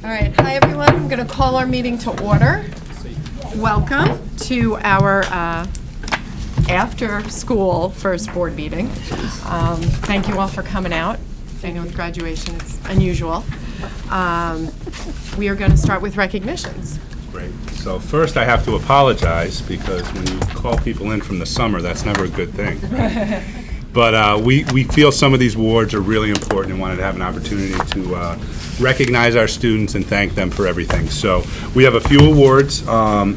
All right, hi everyone. I'm going to call our meeting to order. Welcome to our after-school first board meeting. Thank you all for coming out. I know with graduation it's unusual. We are going to start with recognitions. Great. So first I have to apologize because when you call people in from the summer, that's never a good thing. But we feel some of these awards are really important and wanted to have an opportunity to recognize our students and thank them for everything. So we have a few awards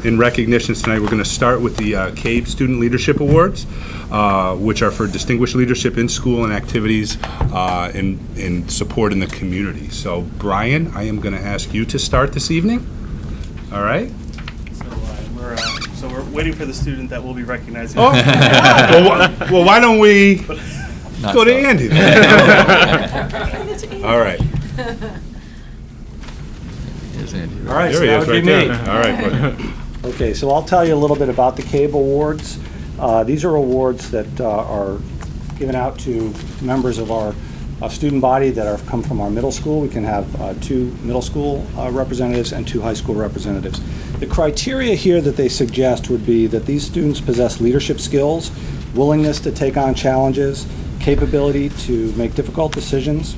in recognitions tonight. We're going to start with the CAVE Student Leadership Awards, which are for distinguished leadership in school and activities in support in the community. So Brian, I am going to ask you to start this evening. All right? So we're waiting for the student that will be recognizing. Oh. well, why don't we go to Andy? All right. All right, so There he that is, would right be me. there. All right. Okay, so I'll tell you a little bit about the CAVE Awards. These are awards that are given out to members of our student body that have come from our middle school. We can have 2 middle school representatives and 2 high school representatives. The criteria here that they suggest would be that these students possess leadership skills, willingness to take on challenges, capability to make difficult decisions,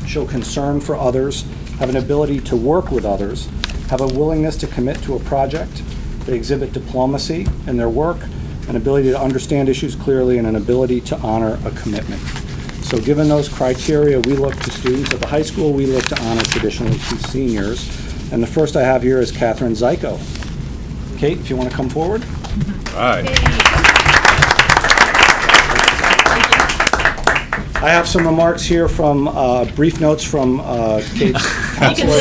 show concern for others, have an ability to work with others, have a willingness to commit to a project, they exhibit diplomacy in their work, an ability to understand issues clearly, and an ability to honor a commitment. So given those criteria, we look to students. At the high school, we look to honor traditionally 2 seniors. And the first I have here is Catherine Zyko. Kate, if you want to come forward. All right. I have some remarks here from, brief notes from Kate's counselor,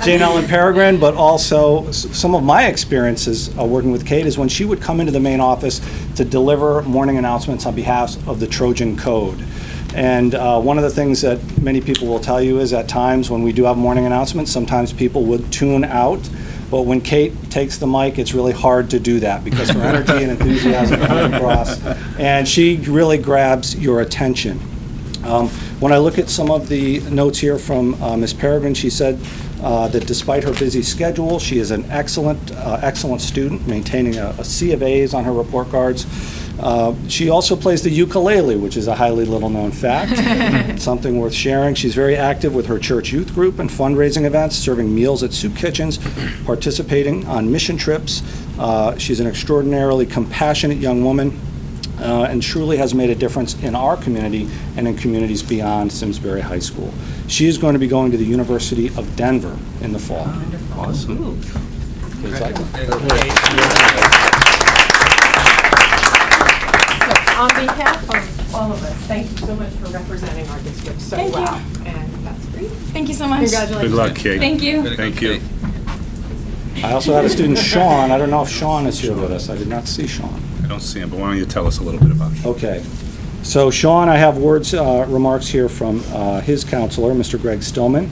Jane Ellen Peregrine, but also some of my experiences working with Kate is when she would come into the main office to deliver morning announcements on behalf of the Trojan Code. And one of the things that many people will tell you is at times when we do have morning announcements, sometimes people would tune out. But when Kate takes the mic, it's really hard to do that because her energy and enthusiasm comes across, and she really grabs your attention. When I look at some of the notes here from Ms. Peregrine, she said that despite her busy schedule, she is an excellent student, maintaining a sea of A's on her report cards. She also plays the ukulele, which is a highly little-known fact, something worth sharing. She's very active with her church youth group and fundraising events, serving meals at soup kitchens, participating on mission trips. She's an extraordinarily compassionate young woman and truly has made a difference in our community and in communities beyond Simsbury High School. She is going to be going to the University of Denver in the fall. Awesome. On behalf of all of us, thank you so much for representing our district so well. And that's great. Thank you so much. Congratulations. Good luck, Kate. Thank you. Thank you. I also had a student, Sean. I don't know if Sean is here with us. I did not see Sean. I don't see him, but why don't you tell us a little bit about it? Okay. So Sean, I have remarks here from his counselor, Mr. Greg Stillman.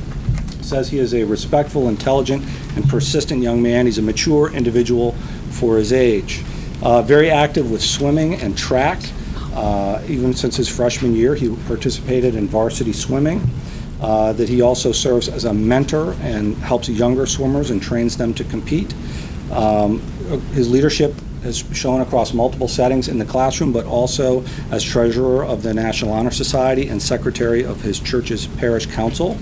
Says he is a respectful, intelligent, and persistent young man. He's a mature individual for his age. Very active with swimming and track. Even since his freshman year, he participated in varsity swimming. That he also serves as a mentor and helps younger swimmers and trains them to compete. His leadership has shown across multiple settings in the classroom, but also as treasurer of the National Honor Society and secretary of his church's parish council.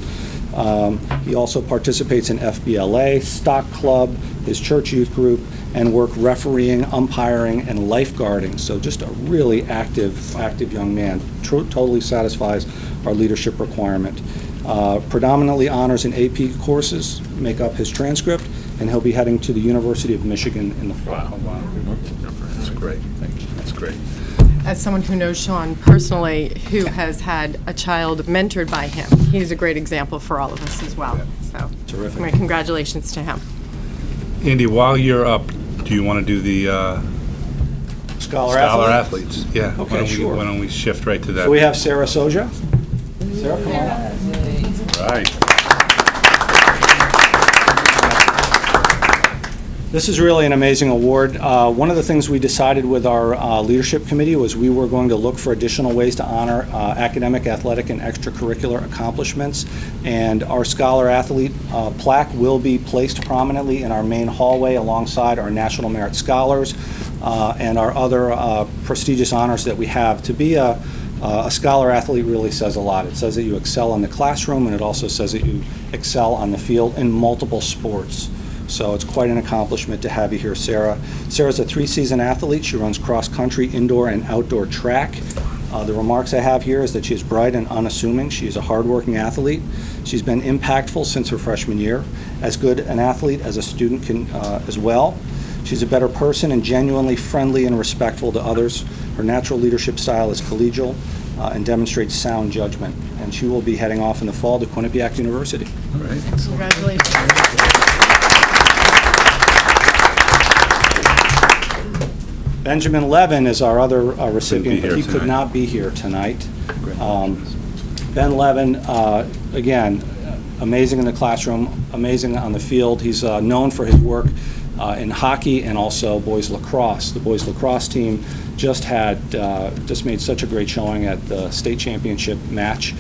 He also participates in FBLA, Stock Club, his church youth group, and work refereeing, umpiring, and lifeguarding. So just a really active young man. Totally satisfies our leadership requirement. Predominantly honors and AP courses make up his transcript, and he'll be heading to the University of Michigan in the fall. Wow. That's great. Thank you. That's great. As someone who knows Sean personally, who has had a child mentored by him, he's a great example for all of us as well. So, Terrific. my congratulations to him. Andy, while you're up, do you want to do the Scholar athletes? Yeah. Okay, sure. Why don't we shift right to that? So we have Sarah Soja. Sarah, come on up. Right. This is really an amazing award. One of the things we decided with our leadership committee was we were going to look for additional ways to honor academic, athletic, and extracurricular accomplishments. And our Scholar Athlete plaque will be placed prominently in our main hallway alongside our National Merit Scholars and our other prestigious honors that we have. To be a Scholar Athlete really says a lot. It says that you excel in the classroom, and it also says that you excel on the field in multiple sports. So it's quite an accomplishment to have you here, Sarah. Sarah's a 3-season athlete. She runs cross-country, indoor, and outdoor track. The remarks I have here is that she is bright and unassuming. She is a hardworking athlete. She's been impactful since her freshman year, as good an athlete as a student can as well. She's a better person and genuinely friendly and respectful to others. Her natural leadership style is collegial and demonstrates sound judgment. And she will be heading off in the fall to Quinnipiac University. All right. Congratulations. Benjamin Levin is our other recipient, but here he could tonight. not be here tonight. Ben Levin, again, amazing in the classroom, amazing on the field. He's known for his work in hockey and also boys lacrosse. The boys lacrosse team just made such a great showing at the state championship match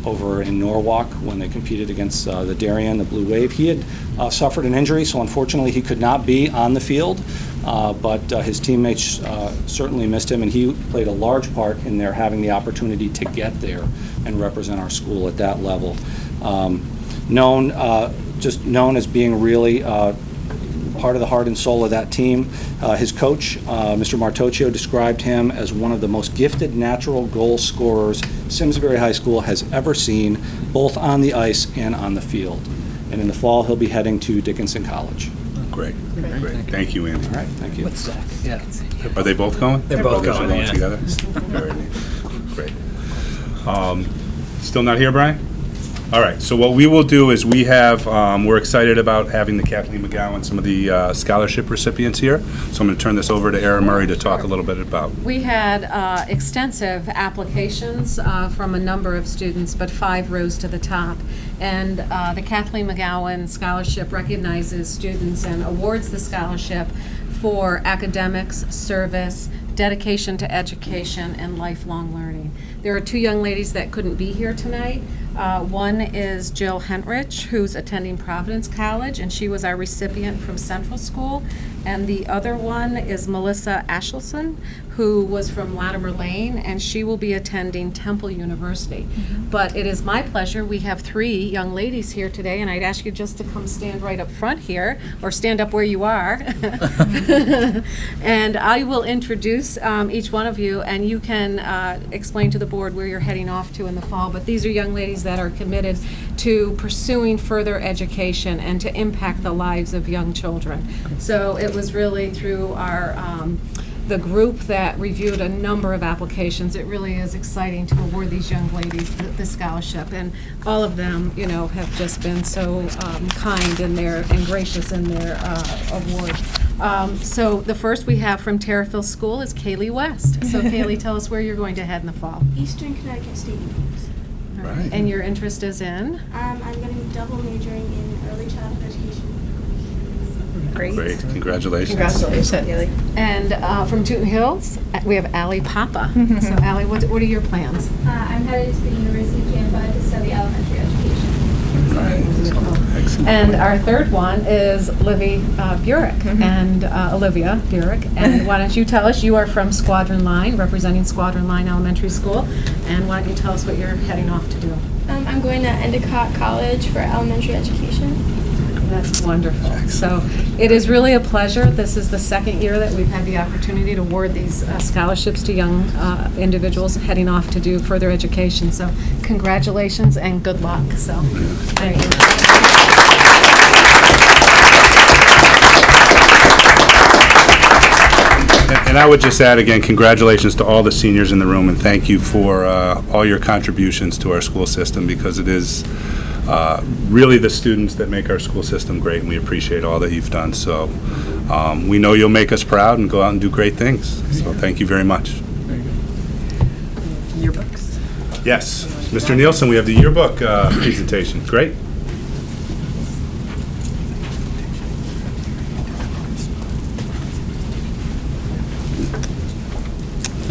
over in Norwalk when they competed against the Darien, the Blue Wave. He had suffered an injury, so unfortunately he could not be on the field, but his teammates certainly missed him, and he played a large part in their having the opportunity to get there and represent our school at that level. Just known as being really part of the heart and soul of that team. His coach, Mr. Martocchio, described him as one of the most gifted natural goal scorers Simsbury High School has ever seen, both on the ice and on the field. And in the fall, he'll be heading to Dickinson College. Great. Thank you, Andy. All right, thank you. Yeah. Are they both going? They're both Brothers are going, yeah. together? Very neat. Great. Still not here, Brian? All right, so what we will do is we're excited about having the Kathleen McGowan, some of the scholarship recipients here. So I'm going to turn this over to Erin Murray to talk a little bit about. We had extensive applications from a number of students, but 5 rose to the top. And the Kathleen McGowan Scholarship recognizes students and awards the scholarship for academics, service, dedication to education, and lifelong learning. There are 2 young ladies that couldn't be here tonight. One is Jill Henrich, who's attending Providence College, and she was our recipient from Central School. And the other one is Melissa Ashelson, who was from Latimer Lane, and she will be attending Temple University. But it is my pleasure, we have 3 young ladies here today, and I'd ask you just to come stand right up front here, or stand up where you are. And I will introduce each one of you, and you can explain to the board where you're heading off to in the fall. But these are young ladies that are committed to pursuing further education and to impact the lives of young children. So it was really through our the group that reviewed a number of applications. It really is exciting to award these young ladies the scholarship, and all of them, you know, have just been so kind in and gracious in their award. So the first we have from Terriffill School is Kaylee West. So Kaylee, tell us where you're going to head in the fall. Eastern Connecticut State University. All right. And your interest is in? I'm going to be double majoring in early childhood education. Great, congratulations. Congratulations. And from Tooten Hills, we have Allie Papa. So Allie, what are your plans? I'm headed to the University of Tampa to study elementary education. Excellent. And our third one is Livy Burek, and Olivia Burek. And why don't you tell us, you are from Squadron Line, representing Squadron Line Elementary School, and why don't you tell us what you're heading off to do? I'm going to Endicott College for elementary education. That's wonderful. So it is really a pleasure. This is the 2nd year that we've had the opportunity to award these scholarships to young individuals heading off to do further education. So congratulations and good luck. So thank you. And I would just add again, congratulations to all the seniors in the room, and thank you for all your contributions to our school system, because it is really the students that make our school system great, and we appreciate all that you've done. So we know you'll make us proud and go out and do great things. So thank you very much. Yearbooks. Yes, Mr. Nielsen, we have the yearbook presentation. Great.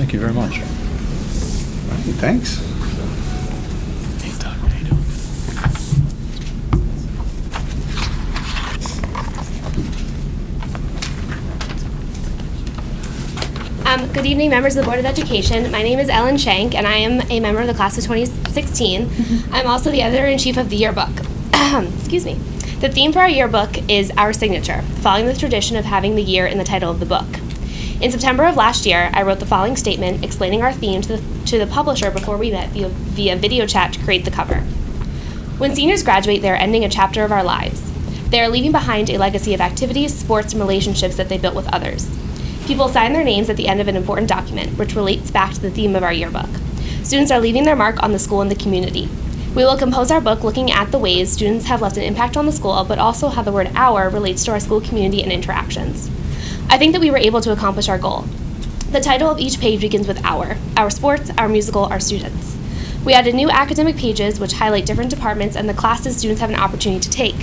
Thank you very much. Thanks. Hey, Doug, how you doing? Good evening, members of the Board of Education. My name is Ellen Shank, and I am a member of the class of 2016. I'm also the editor-in-chief of the yearbook. Excuse me. The theme for our yearbook is Our Signature, following the tradition of having the year in the title of the book. In September of last year, I wrote the following statement explaining our theme to the publisher before we met via video chat to create the cover. When seniors graduate, they are ending a chapter of our lives. They are leaving behind a legacy of activities, sports, and relationships that they built with others. People sign their names at the end of an important document, which relates back to the theme of our yearbook. Students are leaving their mark on the school and the community. We will compose our book looking at the ways students have left an impact on the school, but also how the word our relates to our school community and interactions. I think that we were able to accomplish our goal. The title of each page begins with our sports, our musical, our students. We added new academic pages which highlight different departments and the classes students have an opportunity to take.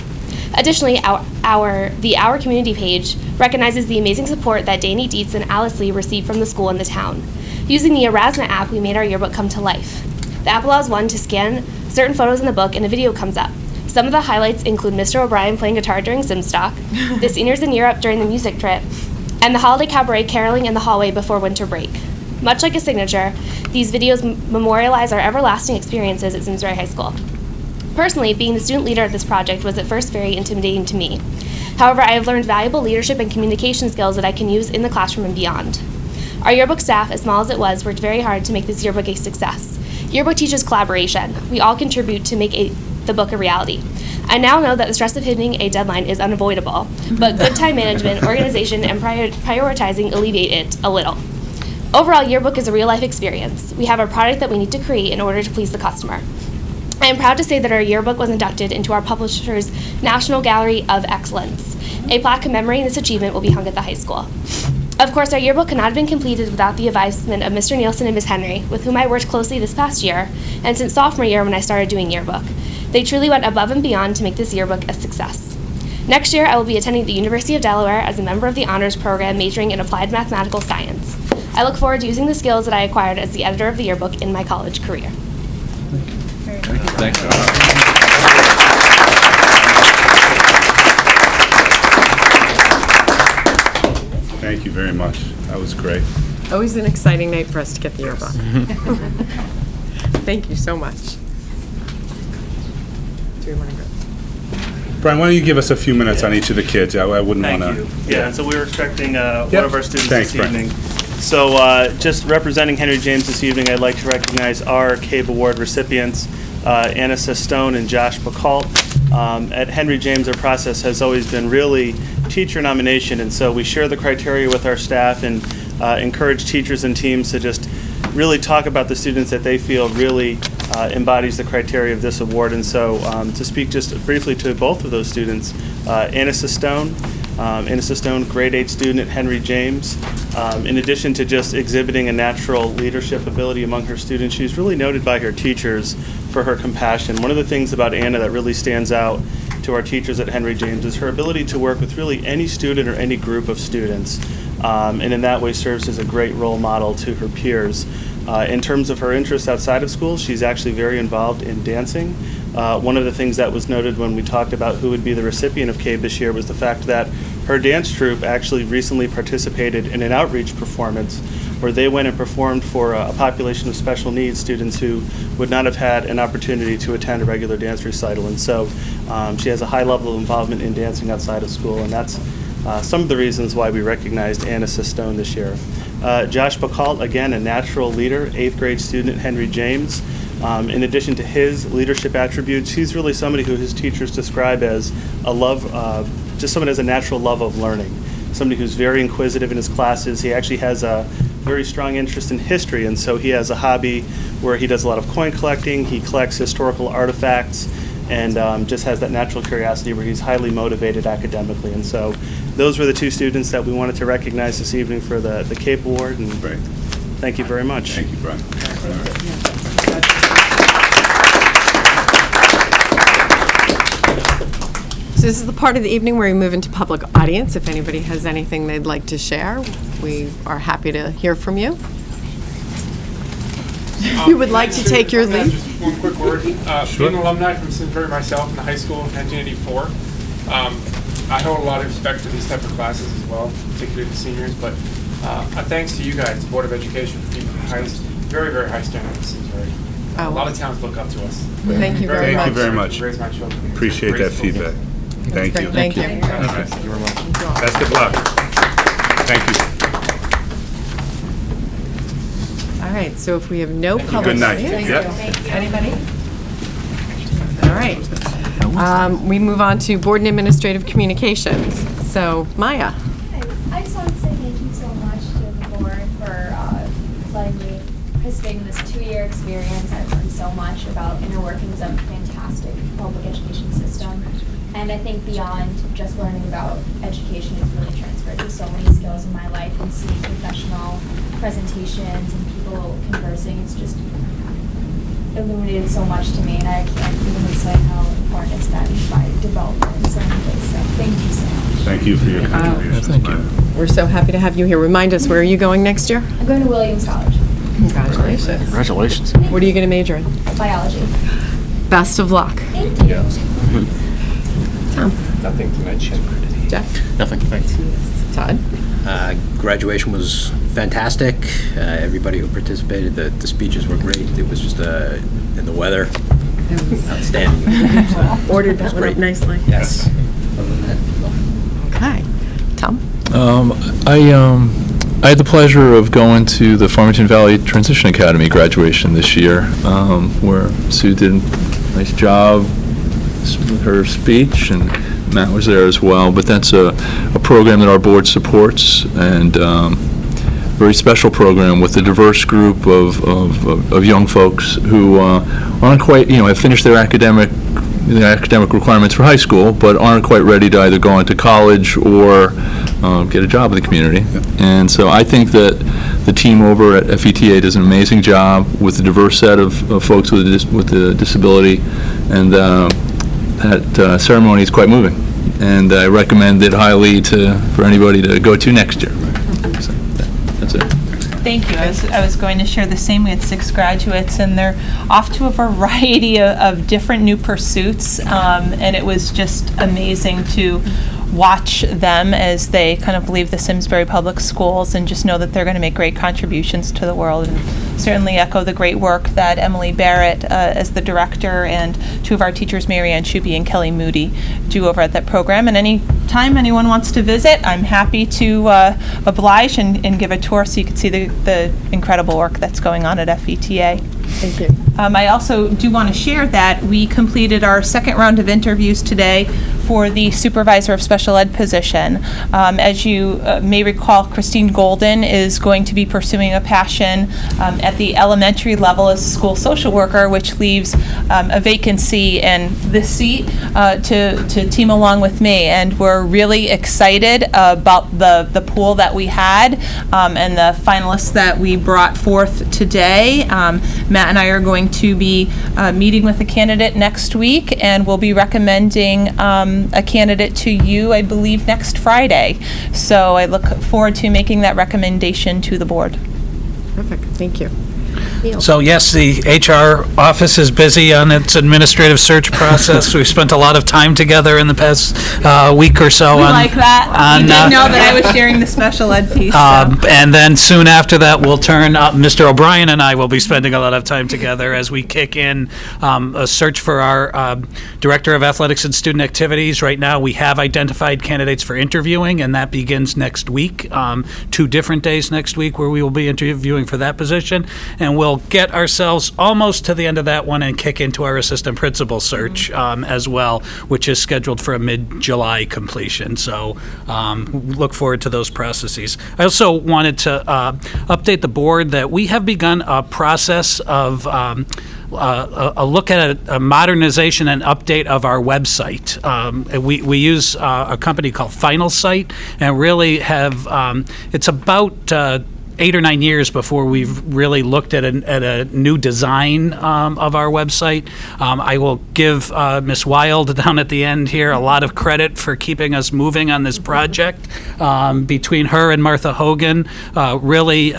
Additionally, the Our Community page recognizes the amazing support that Danny Dietz and Alice Lee received from the school and the town. Using the Erasmus app, we made our yearbook come to life. The app allows one to scan certain photos in the book and a video comes up. Some of the highlights include Mr. O'Brien playing guitar during Simstock, the seniors in Europe during the music trip, and the holiday cabaret caroling in the hallway before winter break. Much like a signature, these videos memorialize our everlasting experiences at Simsbury High School. Personally, being the student leader of this project was at first very intimidating to me. However, I have learned valuable leadership and communication skills that I can use in the classroom and beyond. Our yearbook staff, as small as it was, worked very hard to make this yearbook a success. Yearbook teaches collaboration. We all contribute to make the book a reality. I now know that the stress of hitting a deadline is unavoidable, but good time management, organization, and prioritizing alleviate it a little. Overall, yearbook is a real-life experience. We have a product that we need to create in order to please the customer. I am proud to say that our yearbook was inducted into our publisher's National Gallery of Excellence. A plaque commemorating this achievement will be hung at the high school. Of course, our yearbook could not have been completed without the advisement of Mr. Nielsen and Ms. Henry, with whom I worked closely this past year, and since sophomore year when I started doing yearbook. They truly went above and beyond to make this yearbook a success. Next year, I will be attending the University of Delaware as a member of the honors program majoring in applied mathematical science. I look forward to using the skills that I acquired as the editor of the yearbook in my college career. Thanks. Thank you very much. That was great. Always an exciting night for us to get the yearbook. Thank you so much. Do you want to go? Brian, why don't you give us a few minutes on each of the kids? I wouldn't want Thank to. you. Yeah, and so we were expecting one Yep. of our students Thanks, this Brian. evening. So just representing Henry James this evening, I'd like to recognize our CABE Award recipients, Anna Sestone and Josh Bacalt. At Henry James, our process has always been really teacher nomination, and so we share the criteria with our staff and encourage teachers and teams to just really talk about the students that they feel really embodies the criteria of this award. And so to speak just briefly to both of those students, Anna Sestone, grade 8 student at Henry James. In addition to just exhibiting a natural leadership ability among her students, she's really noted by her teachers for her compassion. One of the things about Anna that really stands out to our teachers at Henry James is her ability to work with really any student or any group of students, and in that way serves as a great role model to her peers. In terms of her interests outside of school, she's actually very involved in dancing. One of the things that was noted when we talked about who would be the recipient of CABE this year was the fact that her dance troupe actually recently participated in an outreach performance where they went and performed for a population of special needs students who would not have had an opportunity to attend a regular dance recital. And so she has a high level of involvement in dancing outside of school, and that's some of the reasons why we recognized Anna Sestone this year. Josh Bacalt, again, a natural leader, 8th grade student at Henry James. In addition to his leadership attributes, he's really somebody who his teachers describe as just someone who has a natural love of learning. Somebody who's very inquisitive in his classes. He actually has a very strong interest in history, and so he has a hobby where he does a lot of coin collecting. He collects historical artifacts and just has that natural curiosity where he's highly motivated academically. And so those were the two students that we wanted to recognize this evening for the CAPE Award. And Great. thank you very much. Thank you, Brian. So this is the part of the evening where we move into public audience. If anybody has anything they'd like to share, we are happy to hear from you. If you would like to take your lead. Just one quick word. Sure. Being an alumni from Simsbury myself in the high school in 1984, I hold a lot of respect for these type of classes as well, particularly the seniors. But a thanks to you guys, the Board of Education, for keeping the highest, very, very high standard in Simsbury. A lot of towns look up to us. Thank you very much. Thank you very much. Raise my children. Appreciate that feedback. Thank you. Thank you. All right. Thank you very much. Best of luck. Thank you. All right, so if we have no public. Good night. Thank Yep. you. Anybody? All right. We move on to Board and Administrative Communications. So, Maya. I just want to say thank you so much to the board for letting me participate in this 2-year experience. I've learned so much about inner workings of a fantastic public education system. And I think beyond just learning about education, it's really transferred to so many skills in my life, and seeing professional presentations and people conversing. It's just illuminated so much to me, and I can't even say how important it's been in my development in so many ways. So thank you so much. Thank you for your contributions. Thank you. We're so happy to have you here. Remind us, where are you going next year? I'm going to Williams College, Congratulations. Congratulations. What are you going to major in? biology. Best of luck. Thank you. Tom? Nothing tonight, Shank. Jeff? Nothing, thanks. Todd? Graduation was fantastic. Everybody who participated, the speeches were great. It was just, and the weather, outstanding. Ordered that one up Great. nicely. Yes. Okay. Tom? I had the pleasure of going to the Farmington Valley Transition Academy graduation this year, where Sue did a nice job with her speech, and Matt was there as well. But that's a program that our board supports, and very special program with a diverse group of young folks who aren't quite, have finished their academic requirements for high school, but aren't quite ready to either go into college or get a job in the community. And so I think that the team over at FETA does an amazing job with a diverse set of folks with a disability, and that ceremony is quite moving. And I recommend it highly for anybody to go to next year. So that's it. Thank you. I was going to share the same. We had 6 graduates, and they're off to a variety of different new pursuits, and it was just amazing to watch them as they kind of leave the Simsbury Public Schools and just know that they're going to make great contributions to the world. And certainly echo the great work that Emily Barrett, as the director, and 2 of our teachers, Mary Ann Shuby and Kelly Moody, do over at that program. And any time anyone wants to visit, I'm happy to oblige and give a tour so you can see the incredible work that's going on at FETA. Thank you. I also do want to share that we completed our 2nd round of interviews today for the supervisor of special ed position. As you may recall, Christine Golden is going to be pursuing a passion at the elementary level as a school social worker, which leaves a vacancy in this seat to team along with me. And we're really excited about the pool that we had and the finalists that we brought forth today. Matt and I are going to be meeting with a candidate next week, and we'll be recommending a candidate to you, I believe, next Friday. So I look forward to making that recommendation to the board. Perfect. Thank you. Neil? So yes, the HR office is busy on its administrative search process. We've spent a lot of time together in the past week or so. We like that. You did know that I was sharing the special ed piece. And then soon after that, we'll turn up. Mr. O'Brien and I will be spending a lot of time together as we kick in a search for our Director of Athletics and Student Activities. Right now, we have identified candidates for interviewing, and that begins next week. 2 different days next week where we will be interviewing for that position. And we'll get ourselves almost to the end of that one and kick into our assistant principal search as well, which is scheduled for a mid-July completion. So look forward to those processes. I also wanted to update the board that we have begun a process of a look at a modernization and update of our website. We use a company called Final Site, and really have, it's about 8 or 9 years before we've really looked at a new design of our website. I will give Ms. Wild down at the end here a lot of credit for keeping us moving on this project. Between her and Martha Hogan, really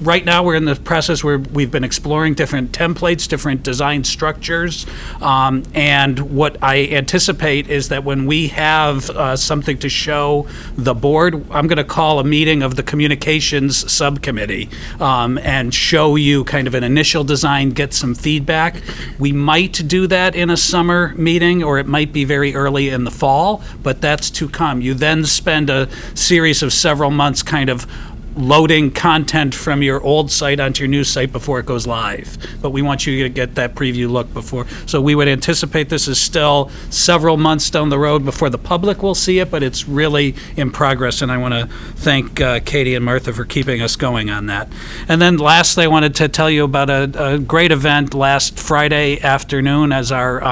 right now, we're in the process where we've been exploring different templates, different design structures, and what I anticipate is that when we have something to show the board, I'm going to call a meeting of the communications subcommittee and show you kind of an initial design, get some feedback. We might do that in a summer meeting, or it might be very early in the fall, but that's to come. You then spend a series of several months kind of loading content from your old site onto your new site before it goes live. But we want you to get that preview look before. So we would anticipate this is still several months down the road before the public will see it, but it's really in progress, and I want to thank Katie and Martha for keeping us going on that. And then lastly, I wanted to tell you about a great event last Friday afternoon as our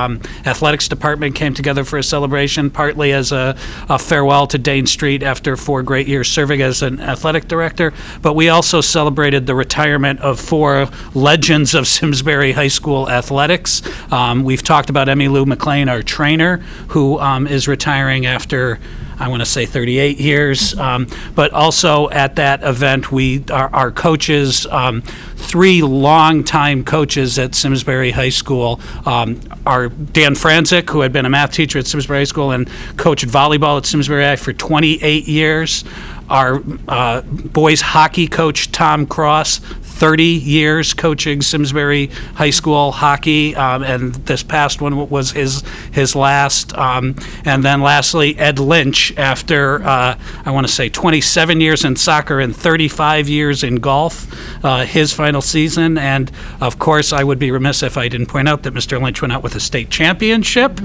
athletics department came together for a celebration, partly as a farewell to Dane Street after 4 great years serving as an athletic director. But we also celebrated the retirement of 4 legends of Simsbury High School athletics. We've talked about Emmy Lou McLean, our trainer, who is retiring after, I want to say 38 years. But also at that event, our coaches, 3 longtime coaches at Simsbury High School, are Dan Franzik, who had been a math teacher at Simsbury High School and coached volleyball at Simsbury High for 28 years. Our boys hockey coach, Tom Cross, 30 years coaching Simsbury High School hockey, and this past one was his last. And then lastly, Ed Lynch, after, I want to say 27 years in soccer and 35 years in golf, his final season. And of course, I would be remiss if I didn't point out that Mr. Lynch went out with a state championship.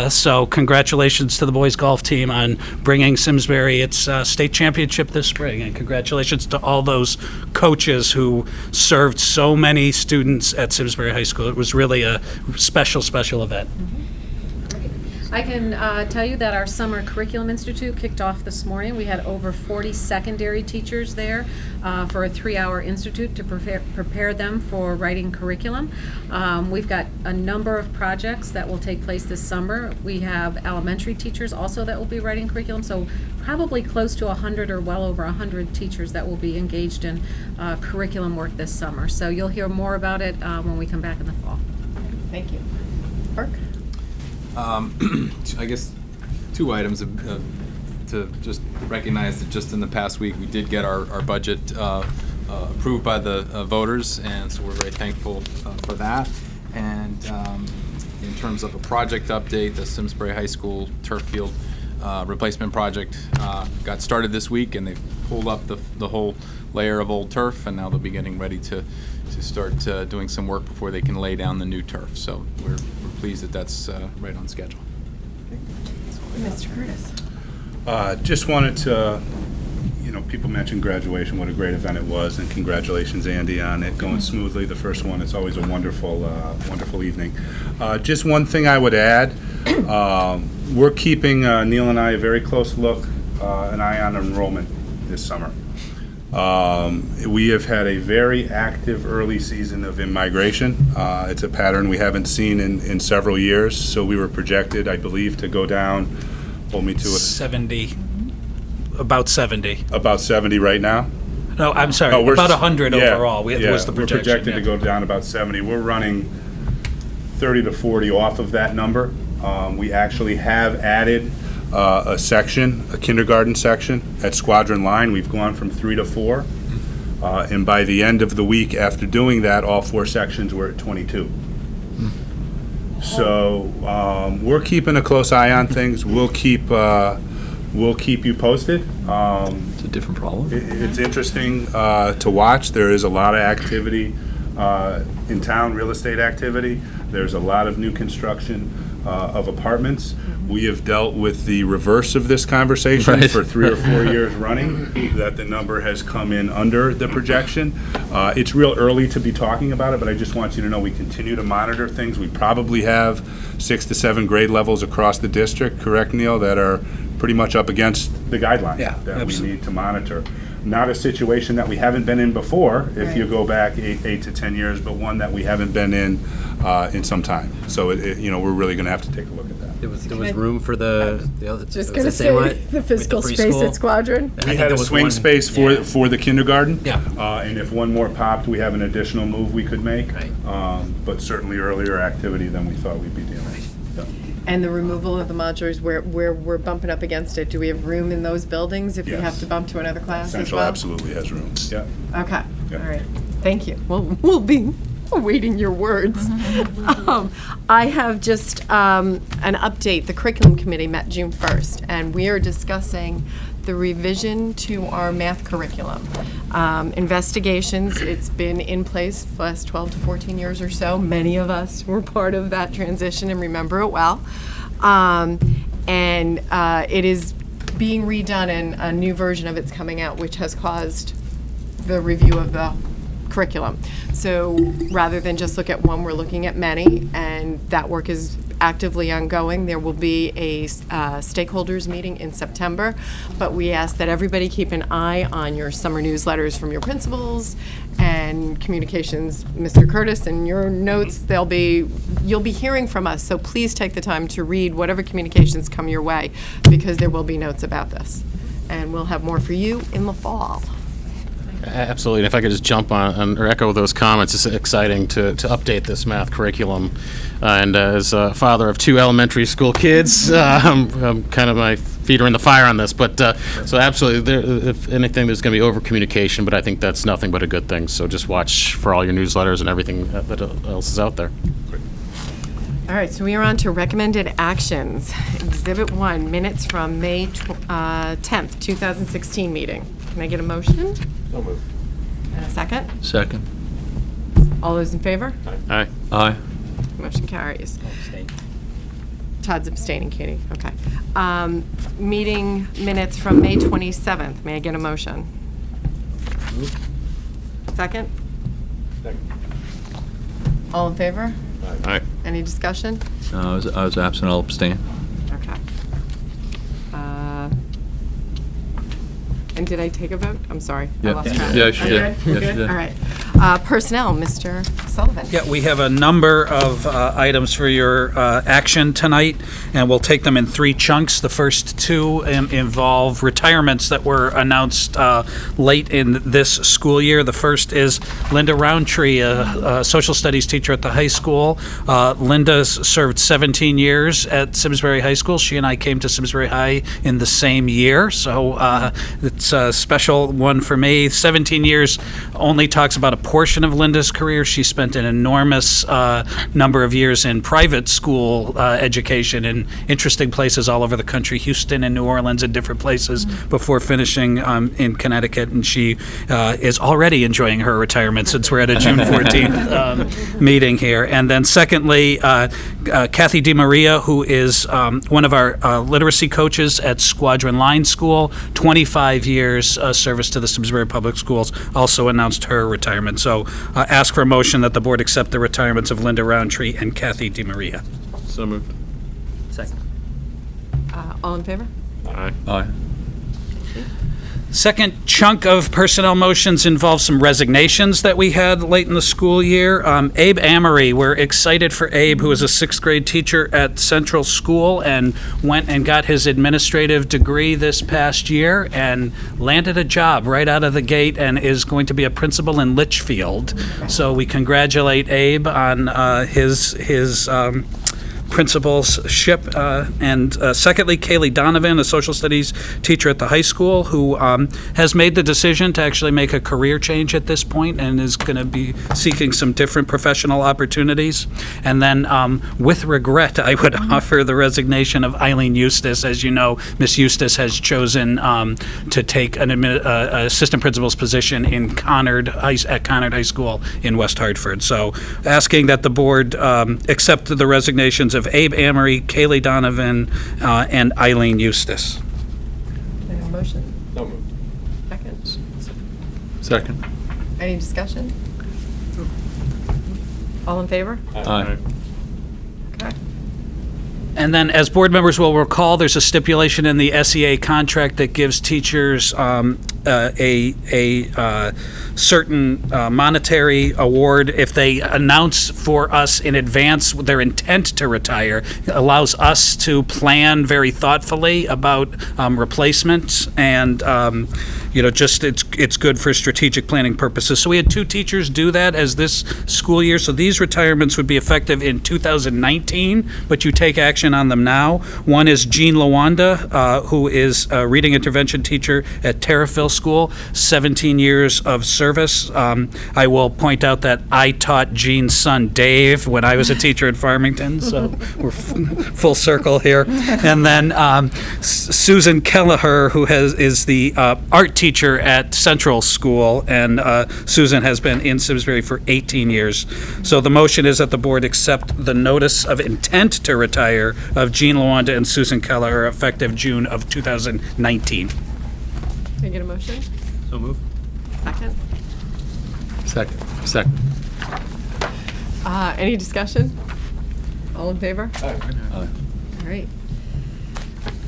So congratulations to the boys golf team on bringing Simsbury its state championship this spring. And congratulations to all those coaches who served so many students at Simsbury High School. It was really a special event. I can tell you that our Summer Curriculum Institute kicked off this morning. We had over 40 secondary teachers there for a 3-hour institute to prepare them for writing curriculum. We've got a number of projects that will take place this summer. We have elementary teachers also that will be writing curriculum, so probably close to 100 or well over 100 teachers that will be engaged in curriculum work this summer. So you'll hear more about it when we come back in the fall. Thank you. Burke? I guess 2 items to just recognize that just in the past week we did get our budget approved by the voters, and so we're very thankful for that. And in terms of a project update, the Simsbury High School turf field replacement project got started this week, and they've pulled up the whole layer of old turf, and now they'll be getting ready to start doing some work before they can lay down the new turf. So we're pleased that that's right on schedule. Mr. Curtis. Just wanted to, people mentioned graduation, what a great event it was, and congratulations, Andy, on it going smoothly. The first one, it's always a wonderful evening. Just one thing I would add, we're keeping, Neil and I, a very close an eye on enrollment this summer. We have had a very active early season of in-migration. It's a pattern we haven't seen in several years, so we were projected, I believe, to go down, hold me to it. 70, about 70. About 70 right now? No, I'm sorry, about 100 overall was the projection. We're projected to go down about 70. We're running 30 to 40 off of that number. We actually have added a kindergarten section at Squadron Line. We've gone from 3 to 4. And by the end of the week after doing that, all 4 sections were at 22. So we're keeping a close eye on things. We'll keep you posted. It's a different problem. It's interesting to watch. There is a lot of activity in town, real estate activity. There's a lot of new construction of apartments. We have dealt with the reverse of this conversation for 3 or 4 years running, that the number has come in under the projection. It's real early to be talking about it, but I just want you to know we continue to monitor things. We probably have 6 to 7 grade levels across the district, correct, Neil, that are pretty much up against the guideline that we need to monitor. not a situation that we haven't been in before, if you go back eight to 10 years, but one that we haven't been in some time. So, we're really going to have to take a look at that. There was room for the other. Just was going to the say same way? the physical With the space preschool? at Squadron. I We think had there a was swing one- space yeah. for the kindergarten. Yeah. And if one more popped, we have an additional move we could make. Right. But certainly earlier activity than we thought we'd be dealing with. Yeah. And the removal of the modulars, where we're bumping up against it, do we have room in those buildings if we Yes. have to bump to another class as Central well? absolutely has room. Yeah. Okay, Yeah. all right, thank you. Well, we'll be awaiting your words. I have just an update. The curriculum committee met June 1st, and we are discussing the revision to our math curriculum. Investigations, it's been in place for the last 12 to 14 years or so. Many of us were part of that transition and remember it well. And it is being redone, and a new version of it's coming out, which has caused the review of the curriculum. So rather than just look at one, we're looking at many, and that work is actively ongoing. There will be a stakeholders meeting in September, but we ask that everybody keep an eye on your summer newsletters from your principals and communications, Mr. Curtis, and your notes. You'll be hearing from us, so please take the time to read whatever communications come your way, because there will be notes about this. And we'll have more for you in the fall. Absolutely. And if I could just jump on or echo those comments, it's exciting to update this math curriculum. And as a father of 2 elementary school kids, I'm kind of my feet are in the fire on this. But so absolutely, if anything, there's going to be over communication, but I think that's nothing but a good thing. So just watch for all your newsletters and everything that else is out there. All right, so we are on to recommended actions. Exhibit 1, minutes from May 10th, 2016 meeting. Can I get a motion? So moved. And a second? Second. All those in favor? Aye. Aye. Motion carries. Abstain. Todd's abstaining, Katie. Okay. Meeting minutes from May 27th. May I get a motion? Second? Second. All in favor? Aye. Any discussion? No, I was absent, I'll abstain. Okay. And did I take a vote? I'm sorry. I Yeah. lost track. Yeah, you Are did. we good? We're Yes, you good? did. All right. Personnel, Mr. Sullivan. Yeah, we have a number of items for your action tonight, and we'll take them in 3 chunks. The first 2 involve retirements that were announced late in this school year. The first is Linda Roundtree, a social studies teacher at the high school. Linda served 17 years at Simsbury High School. She and I came to Simsbury High in the same year, so it's a special one for me. 17 years only talks about a portion of Linda's career. She spent an enormous number of years in private school education in interesting places all over the country, Houston and New Orleans and different places, before finishing in Connecticut. And she is already enjoying her retirement since we're at a June 14th meeting here. And then secondly, Kathy DiMaria, who is one of our literacy coaches at Squadron Line School, 25 years service to the Simsbury Public Schools, also announced her retirement. So ask for a motion that the board accept the retirements of Linda Roundtree and Kathy DiMaria. So moved. Second. All in favor? Aye. Aye. Second chunk of personnel motions involves some resignations that we had late in the school year. Abe Amory, we're excited for Abe, who is a 6th grade teacher at Central School and went and got his administrative degree this past year and landed a job right out of the gate and is going to be a principal in Litchfield. So we congratulate Abe on his principalship. And secondly, Kaylee Donovan, a social studies teacher at the high school, who has made the decision to actually make a career change at this point and is going to be seeking some different professional opportunities. And then, with regret, I would offer the resignation of Eileen Eustace. As you know, Miss Eustace has chosen to take an assistant principal's position in at Conard High School in West Hartford. So asking that the board accept the resignations of Abe Amory, Kaylee Donovan, and Eileen Eustace. Can I have a motion? So moved. Second? Second. Any discussion? All in favor? Aye. Okay. And then, as board members will recall, there's a stipulation in the SEA contract that gives teachers a certain monetary award if they announce for us in advance their intent to retire. It allows us to plan very thoughtfully about replacements, and just it's good for strategic planning purposes. So we had 2 teachers do that as this school year. So these retirements would be effective in 2019, but you take action on them now. One is Jean Lawanda, who is a reading intervention teacher at Terriffill School, 17 years of service. I will point out that I taught Jean's son Dave when I was a teacher at Farmington, so we're full circle here. And then Susan Kelleher, who is the art teacher at Central School, and Susan has been in Simsbury for 18 years. So the motion is that the board accept the notice of intent to retire of Jean Lawanda and Susan Kelleher effective June of 2019. Can I get a motion? So move. Second? Second. Any discussion? All in favor? Aye. All right.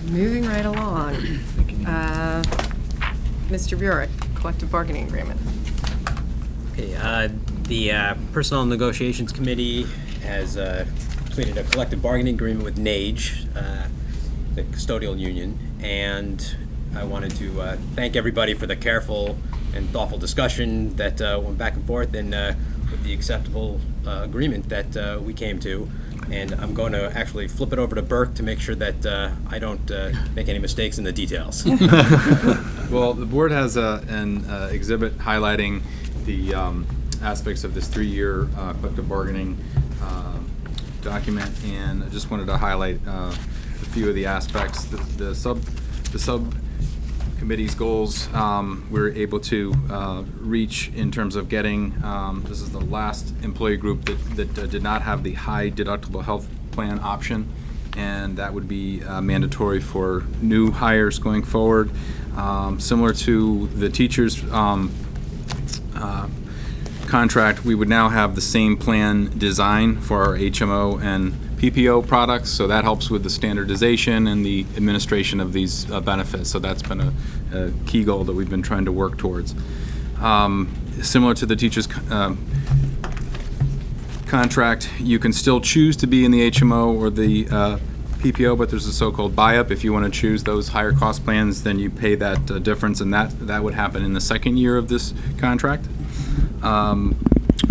Moving right along. Mr. Burek, collective bargaining agreement. Okay, the Personnel Negotiations Committee has completed a collective bargaining agreement with NAGE, the custodial union, and I wanted to thank everybody for the careful and thoughtful discussion that went back and forth, and with the acceptable agreement that we came to. And I'm going to actually flip it over to Burke to make sure that I don't make any mistakes in the details. Well, the board has an exhibit highlighting the aspects of this 3-year collective bargaining document, and I just wanted to highlight a few of the aspects. The subcommittee's goals we're able to reach in terms of getting, this is the last employee group that did not have the high deductible health plan option, and that would be mandatory for new hires going forward. Similar to the teachers' contract, we would now have the same plan design for our HMO and PPO products, so that helps with the standardization and the administration of these benefits. So that's been a key goal that we've been trying to work towards. Similar to the teachers' contract, you can still choose to be in the HMO or the PPO, but there's a so-called buy-up. If you want to choose those higher cost plans, then you pay that difference, and that would happen in the second year of this contract.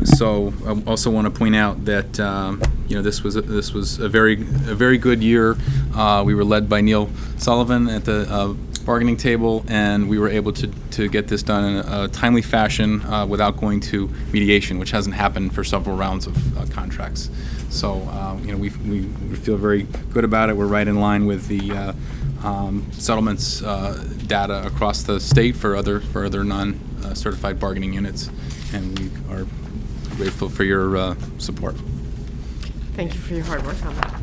So I also want to point out that this was a very good year. We were led by Neil Sullivan at the bargaining table, and we were able to get this done in a timely fashion without going to mediation, which hasn't happened for several rounds of contracts. So we feel very good about it. We're right in line with the settlements data across the state for other non-certified bargaining units, and we are grateful for your support. Thank you for your hard work on that.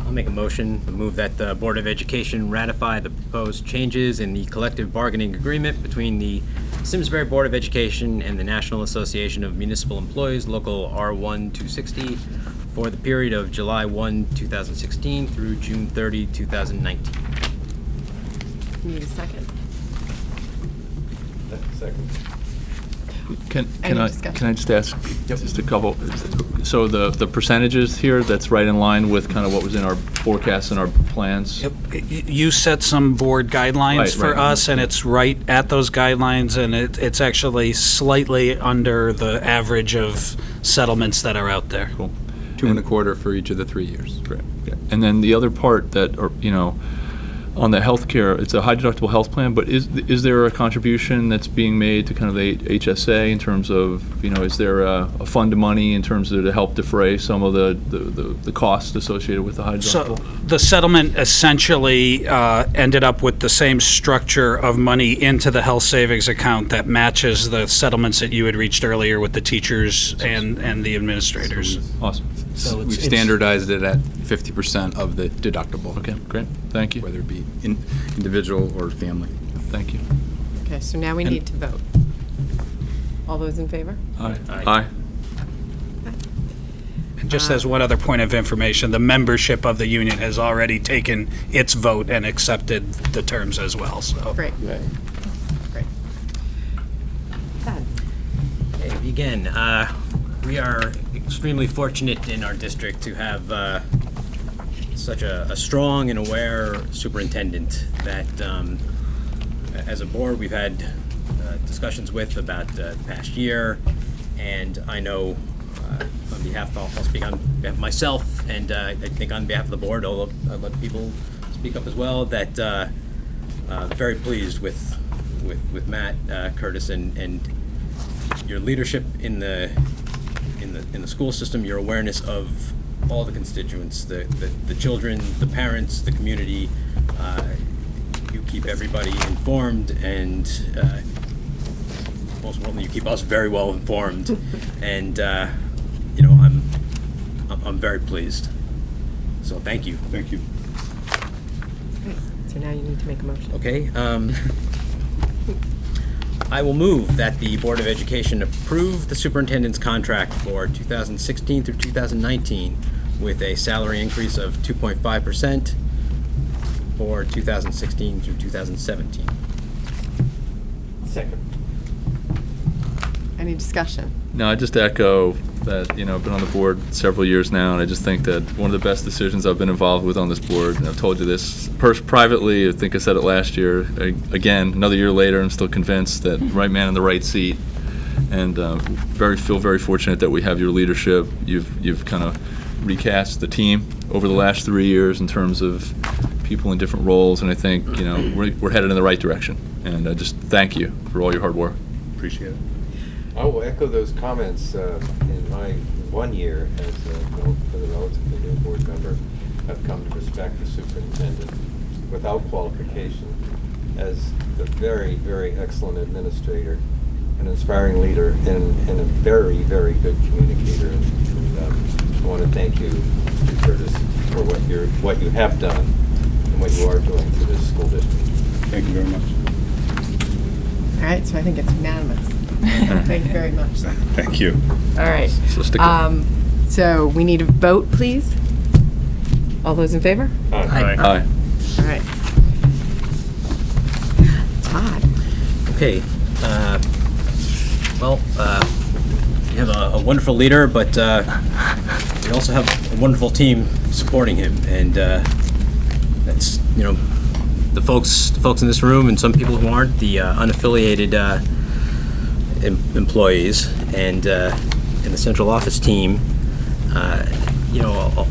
I'll make a motion to move that the Board of Education ratify the proposed changes in the collective bargaining agreement between the Simsbury Board of Education and the National Association of Municipal Employees, Local R1-260, for the period of July 1, 2016 through June 30, 2019. Need a second? Second. Can Any I discussion? just ask just a couple? So the percentages here, that's right in line with kind of what was in our forecasts and our plans? Yep. You set some board guidelines Right, for right. us, and it's right at those guidelines, and it's actually slightly under the average of settlements that are out there. Cool. 2.25 for each of the 3 years. Great. And then the other part that, on the healthcare, it's a high deductible health plan, but is there a contribution that's being made to kind of the HSA in terms of, is there a fund of money in terms of to help defray some of the costs associated with the high deductible? So the settlement essentially ended up with the same structure of money into the health savings account that matches the settlements that you had reached earlier with the teachers and the administrators. Awesome. So We've standardized it at 50% of the deductible. Okay, great. Thank you. Whether it be individual or family. Thank you. Okay, so now we need to vote. All those in favor? Aye. Aye. Just as one other point of information, the membership of the union has already taken its vote and accepted the terms as well, so. Great. Right. Great. Okay, again, we are extremely fortunate in our district to have such a strong and aware superintendent that, as a board, we've had discussions with about the past year, and I know on behalf, I'll speak on behalf of myself, and I think on behalf of the board, I'll let people speak up as well, that very pleased with Matt, Curtis, and your leadership in the school system, your awareness of all the constituents, the children, the parents, the community. You keep everybody informed, and most importantly, you keep us very well informed. And I'm very pleased. So thank you. Thank you. So now you need to make a motion. Okay. I will move that the Board of Education approve the superintendent's contract for 2016 through 2019 with a salary increase of 2.5% for 2016 through 2017. Second. Any discussion? No, I just echo that, I've been on the board several years now, and I just think that one of the best decisions I've been involved with on this board, and I've told you this privately, I think I said it last year, again, another year later, I'm still convinced that right man in the right seat, and feel very fortunate that we have your leadership. You've kind of recast the team over the last 3 years in terms of people in different roles, and I think, we're headed in the right direction, and I just thank you for all your hard work. Appreciate it. I will echo those comments. In my 1 year as a relatively new board member, I've come to respect the superintendent without qualification as a very, very excellent administrator, an inspiring leader, and a very, very good communicator. And I want to thank you, Mr. Curtis, for what you have done and what you are doing for this school district. Thank you very much. All right, so I think it's unanimous. Thank you very much. Thank you. All right. So stick around. So we need a vote, please. All those in favor? Aye. Aye. All right. Todd. Okay. You have a wonderful leader, but you also have a wonderful team supporting him, and that's the folks in this room and some people who aren't, the unaffiliated employees, and the central office team.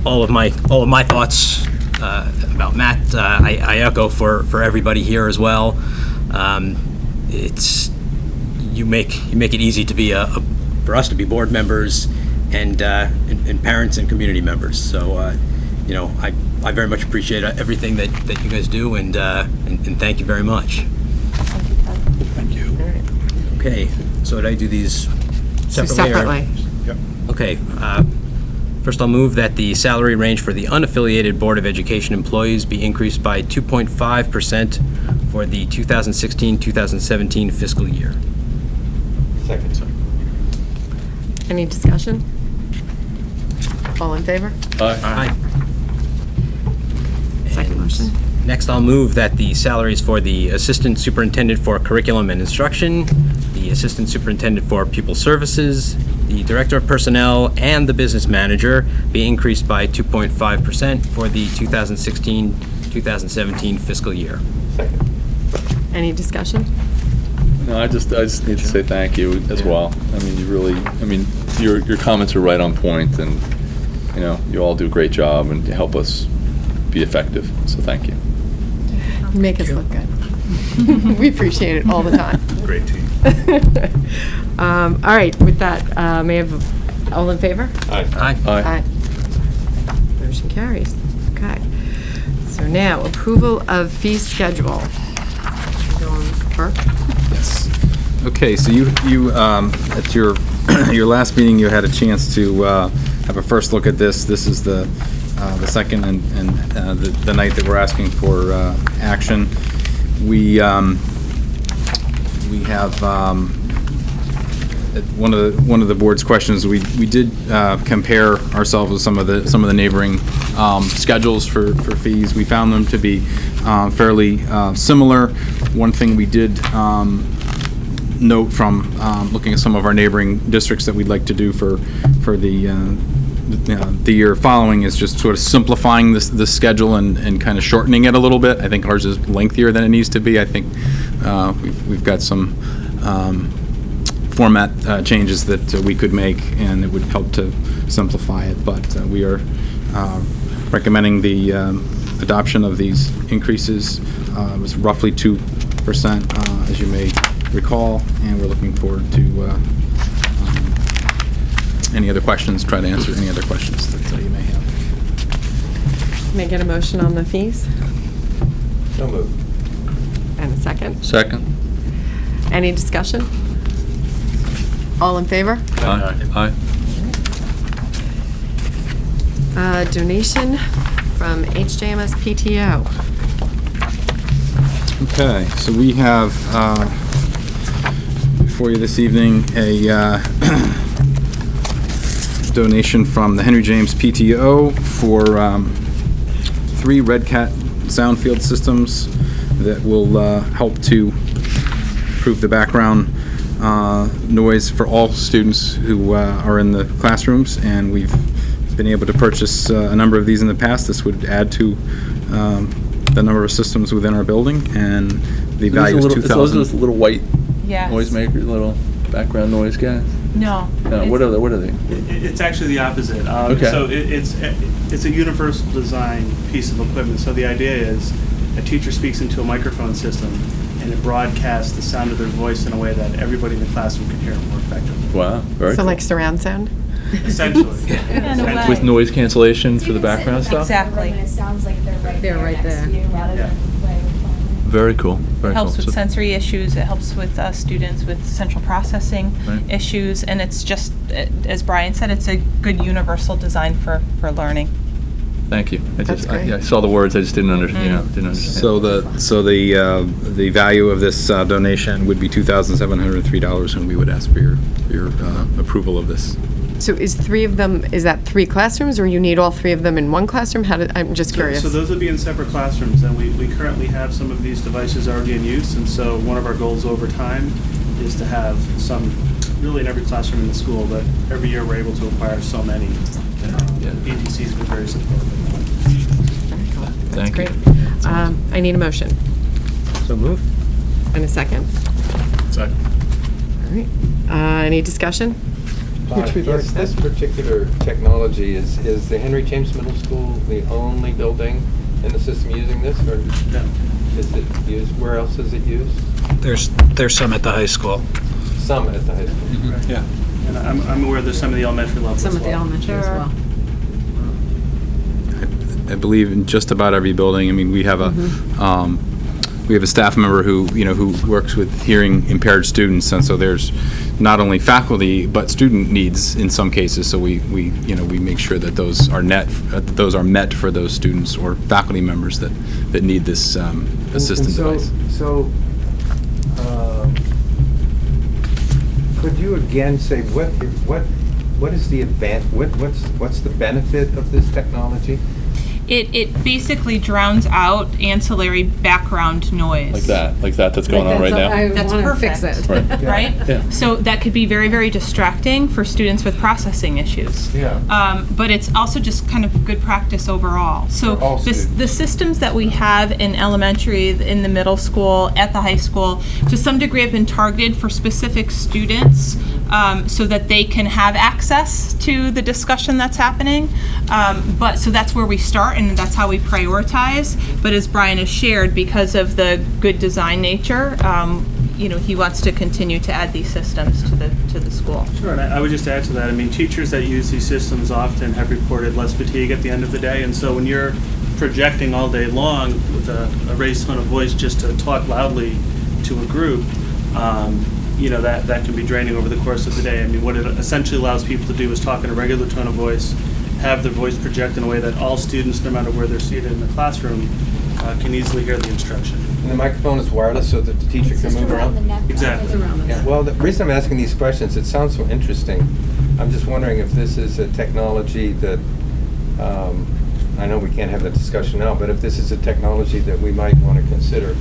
All of my thoughts about Matt, I echo for everybody here as well. It's you make it easy to be for us to be board members and parents and community members. So I very much appreciate everything that you guys do, and thank you very much. Thank you. Okay, so did I do these separately? Separately. Yep. Okay. First, I'll move that the salary range for the unaffiliated Board of Education employees be increased by 2.5% for the 2016-2017 fiscal year. Second. Any discussion? All in favor? Aye. Second And motion. Next, I'll move that the salaries for the Assistant Superintendent for Curriculum and Instruction, the Assistant Superintendent for Pupil Services, the Director of Personnel, and the Business Manager be increased by 2.5% for the 2016-2017 fiscal year. Second. Any discussion? No, I just need to say thank you as well. I mean, your comments are right on point, and, you all do a great job, and you help us be effective, so thank you. You make us look good. We appreciate it all the time. Great team. All right, with that, may I have, all in favor? Aye. Aye. Motion carries. Okay. So now, approval of fee schedule. Going, Burke? Yes. Okay, so you at your your last meeting, you had a chance to have a first look at this. This is the second and the night that we're asking for action. We have one of the board's questions, we did compare ourselves with some of the neighboring schedules for fees. We found them to be fairly similar. One thing we did note from looking at some of our neighboring districts that we'd like to do for the year following is just sort of simplifying this schedule and kind of shortening it a little bit. I think ours is lengthier than it needs to be. I think we've got some format changes that we could make, and it would help to simplify it. But we are recommending the adoption of these increases. It was roughly 2%, as you may recall, and we're looking forward to any other questions, try to answer any other questions that you may have. May I get a motion on the fees? So moved. And a second? Second. Any discussion? All in favor? Aye. Donation from HJMS PTO. Okay, so we have for you this evening a donation from the Henry James PTO for 3 Red Cat sound field systems that will help to improve the background noise for all students who are in the classrooms, and we've been able to purchase a number of these in the past. This would add to the number of systems within our building, and the value is $2,000. Those little white Yes. noisemaker, little background noise guys. No. No, what are they? It's actually the opposite. Okay. So it's a universal design piece of equipment. So the idea is a teacher speaks into a microphone system, and it broadcasts the sound of their voice in a way that everybody in the classroom can hear it more effectively. Wow, very So cool. like surround sound? Essentially. In a way. With noise cancellation for the You can sit background in stuff? Exactly. And it sounds like they're They're right next there. to you rather Yeah. than way over. Very cool. Very It helps cool. with sensory issues, it helps with students with central processing Right. issues, and it's just, as Brian said, it's a good universal design for learning. Thank you. That's great. I saw the words, I just didn't understand. So the value of this donation would be $2,703, and we would ask for your approval of this. So is 3 of them, is that 3 classrooms, or you need all 3 of them in one classroom? I'm just curious. So those would be in separate classrooms, and we currently have some of these devices already in use, and so one of our goals over time is to have some, really in every classroom in the school, but every year we're able to acquire so many. ETC's been very supportive of that. Very cool. That's Thank you. great. I need a motion. So moved. And a second? Second. All right. Any discussion? Yes, this particular technology is the Henry James Middle School the only building in the system using this, or No. is it used, where else is it used? There's some at the high school. Some at the high school. Yeah. And I'm aware there's some of the elementary levels Some as at the well. elementary as well. I believe in just about every building. I mean, we have a staff member who works with hearing impaired students, and so there's not only faculty but student needs in some cases. So we make sure that those are met for those students or faculty members that need this assistant device. So, could you again say what is the what's the benefit of this technology? It basically drowns out ancillary background noise. Like that's going on right now? That's perfect. Fix it. Right. Right? Yeah. So that could be very, very distracting for students with processing issues. Yeah. But it's also just kind of good practice overall. So For all students. the systems that we have in elementary, in the middle school, at the high school, to some degree have been targeted for specific students so that they can have access to the discussion that's happening. But so that's where we start, and that's how we prioritize. But as Brian has shared, because of the good design nature, he wants to continue to add these systems to the school. Sure, and I would just add to that, I mean, teachers that use these systems often have reported less fatigue at the end of the day, and so when you're projecting all day long with a raised tone of voice just to talk loudly to a group, that can be draining over the course of the day. I mean, what it essentially allows people to do is talk in a regular tone of voice, have their voice project in a way that all students, no matter where they're seated in the classroom, can easily hear the instruction. And the microphone is wireless so that the teacher It's can just move around the around? neck. Exactly. Yeah, well, the reason I'm asking these questions, it sounds so interesting. I'm just wondering if this is a technology that, I know we can't have that discussion now, but if this is a technology that we might want to consider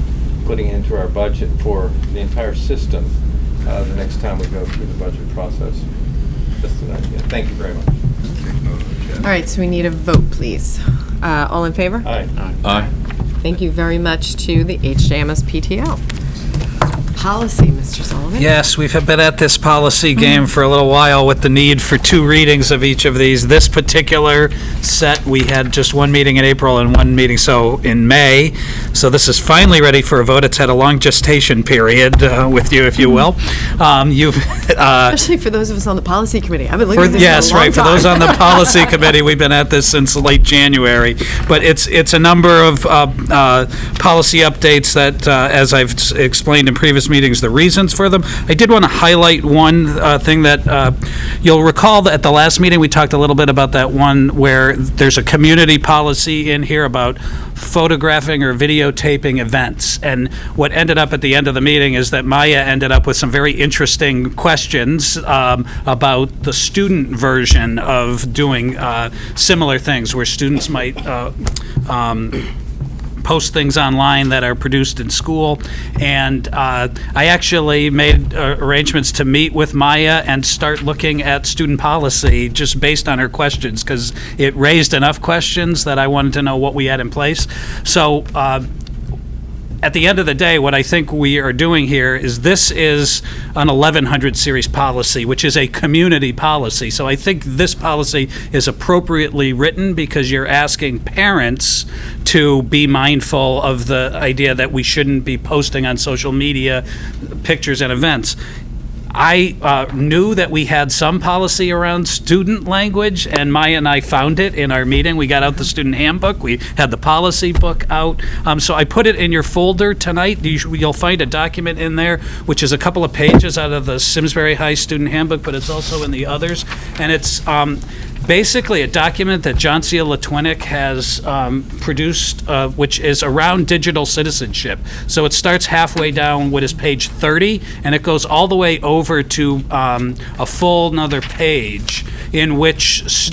putting into our budget for the entire system the next time we go through the budget process. Just an idea. Thank you very much. All right, so we need a vote, please. All in favor? Aye. Aye. Thank you very much to the HJMS PTO. Policy, Mr. Sullivan? Yes, we've been at this policy game for a little while with the need for 2 readings of each of these. This particular set, we had just 1 meeting in April and 1 meeting in May. So this is finally ready for a vote. It's had a long gestation period with you, if you will. Especially for those of us on the policy committee. I've been looking at this Yes, for a long right. For time. those on the policy committee, we've been at this since late January. But it's a number of policy updates that, as I've explained in previous meetings, the reasons for them. I did want to highlight one thing that you'll recall that at the last meeting we talked a little bit about that one where there's a community policy in here about photographing or videotaping events. And what ended up at the end of the meeting is that Maya ended up with some very interesting questions about the student version of doing similar things where students might post things online that are produced in school. And I actually made arrangements to meet with Maya and start looking at student policy just based on her questions, because it raised enough questions that I wanted to know what we had in place. So at the end of the day, what I think we are doing here is this is an 1100 series policy, which is a community policy. So I think this policy is appropriately written because you're asking parents to be mindful of the idea that we shouldn't be posting on social media pictures and events. I knew that we had some policy around student language, and Maya and I found it in our meeting. We got out the student handbook. We had the policy book out. So I put it in your folder tonight. You'll find a document in there, which is a couple of pages out of the Simsbury High student handbook, but it's also in the others. And it's basically a document that John C. Latwinick has produced, which is around digital citizenship. So it starts halfway down what is page 30, and it goes all the way over to a full another page in which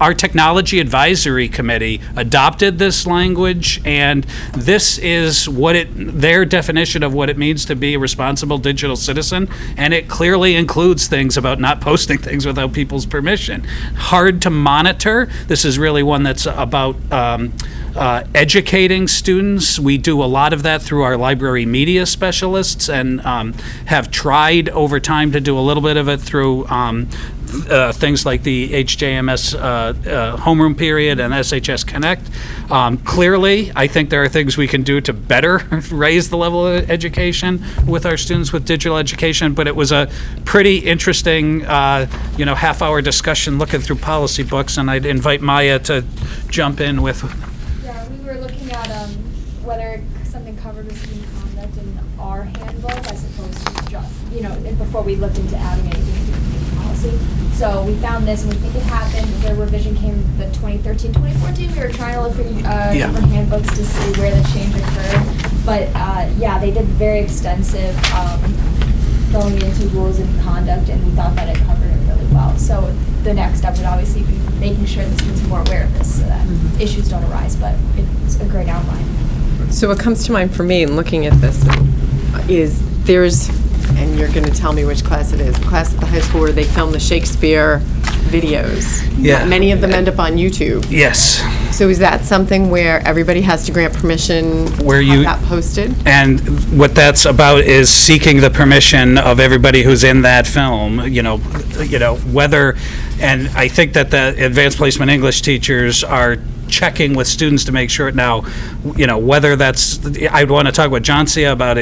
our Technology Advisory Committee adopted this language, and this is their definition of what it means to be a responsible digital citizen, and it clearly includes things about not posting things without people's permission. Hard to monitor. This is really one that's about educating students. We do a lot of that through our library media specialists, and have tried over time to do a little bit of it through things like the HJMS homeroom period and SHS Connect. Clearly, I think there are things we can do to better raise the level of education with our students with digital education, but it was a pretty interesting, half-hour discussion looking through policy books, and I'd invite Maya to jump in with. Yeah, we were looking at whether something covered with student conduct in our handbook as opposed to just, before we looked into adding anything to the policy. So we found this, and we think it happened. The revision came the 2013, 2014. We were trying to look through different handbooks to see where the change occurred. But they did very extensive going into rules and conduct, and we thought that it covered it really well. So the next step would obviously be making sure the students are more aware of this so that issues don't arise, but it's a great outline. So what comes to mind for me in looking at this is and you're going to tell me which class it is, the class at the high school where they film the Shakespeare videos. Yeah. Many of them end up on YouTube. Yes. So is that something where everybody has to grant permission Where to you- have that posted? And what that's about is seeking the permission of everybody who's in that film, whether, and I think that the advanced placement English teachers are checking with students to make sure now, whether that's, I'd want to talk with John Cia about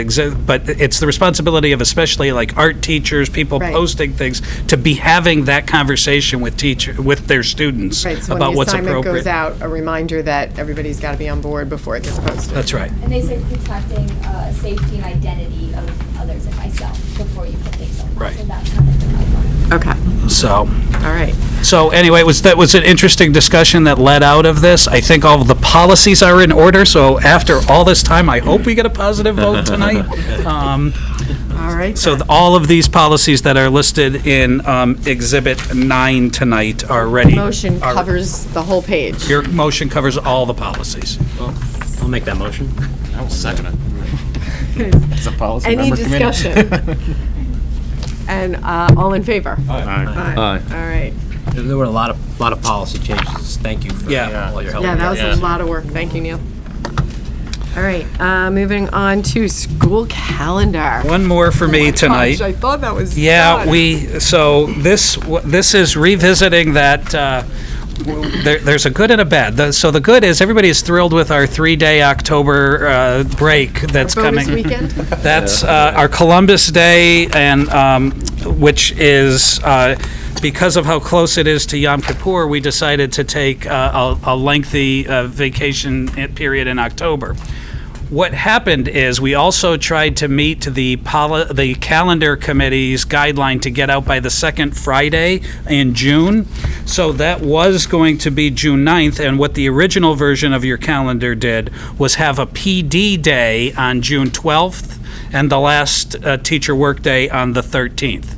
but it's the responsibility of especially like art teachers, people Right. posting things, to be having that conversation with their students Right, so about when the what's assignment appropriate. goes out, a reminder that everybody's got to be on board before it gets posted. That's right. And they say protecting safety and identity of others and myself before you put things on. Right. So that's kind of the outline. Okay, So. all right. So anyway, that was an interesting discussion that led out of this. I think all of the policies are in order, so So after all this time, I hope we get a positive vote tonight. All right. So all of these policies that are listed in Exhibit 9 tonight are ready. Motion covers the whole page. Your motion covers all the policies. I'll make that motion. I will second it. As a policy Any member committee. discussion? And all in favor? Aye. All right. There were a lot of policy changes. Thank you for all your help. Yeah, that was a lot of work. Thank you, Neil. All right, moving on to school calendar. One more for me tonight. Gosh, I thought that was Yeah, done. so this is revisiting that, there's a good and a bad. So the good is, everybody is thrilled with our 3-day October break that's bonus coming. weekend? That's our Columbus Day, and which is, because of how close it is to Yom Kippur, we decided to take a lengthy vacation period in October. What happened is, we also tried to meet the calendar committee's guideline to get out by the second Friday in June. So that was going to be June 9th, and what the original version of your calendar did was have a PD day on June 12th and the last teacher workday on the 13th.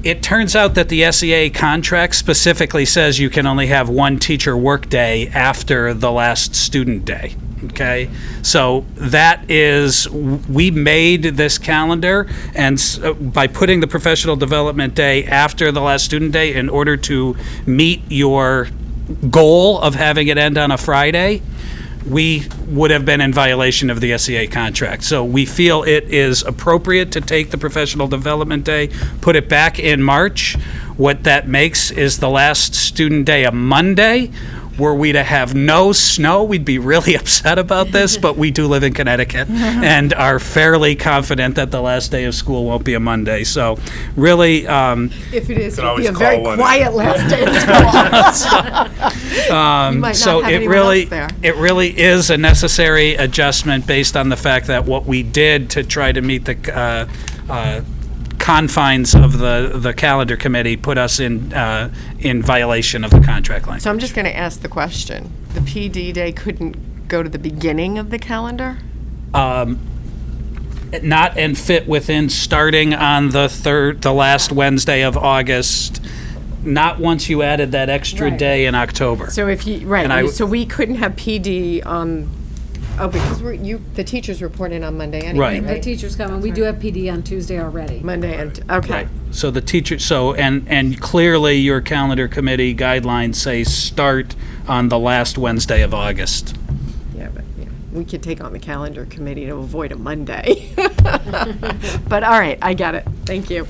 It turns out that the SEA contract specifically says you can only have one teacher workday after the last student day. Okay, so that is, we made this calendar, and by putting the professional development day after the last student day in order to meet your goal of having it end on a Friday, we would have been in violation of the SEA contract. So we feel it is appropriate to take the professional development day, put it back in March. What that makes is the last student day a Monday. Were we to have no snow, we'd be really upset about this, but we do live in Connecticut and are fairly confident that the last day of school won't be a Monday. So really, If it is, Could it'll be always a very call one quiet last day of school. You might so not have it anyone really, else there. it really is a necessary adjustment based on the fact that what we did to try to meet the confines of the calendar committee put us in violation of the contract line. So I'm just going to ask the question. The PD day couldn't go to the beginning of the calendar? Not and fit within starting on the last Wednesday of August, not once you added that extra Right. day in October. So if you, And I- so we couldn't have PD on, because the teachers report in on Monday anyway, Right. The teachers come, and we do have PD on Tuesday already. Monday and, okay. Right. So the teacher, and clearly your calendar committee guidelines say start on the last Wednesday of August. Yeah, but we could take on the calendar committee to avoid a Monday. But all right, I get it. Thank you.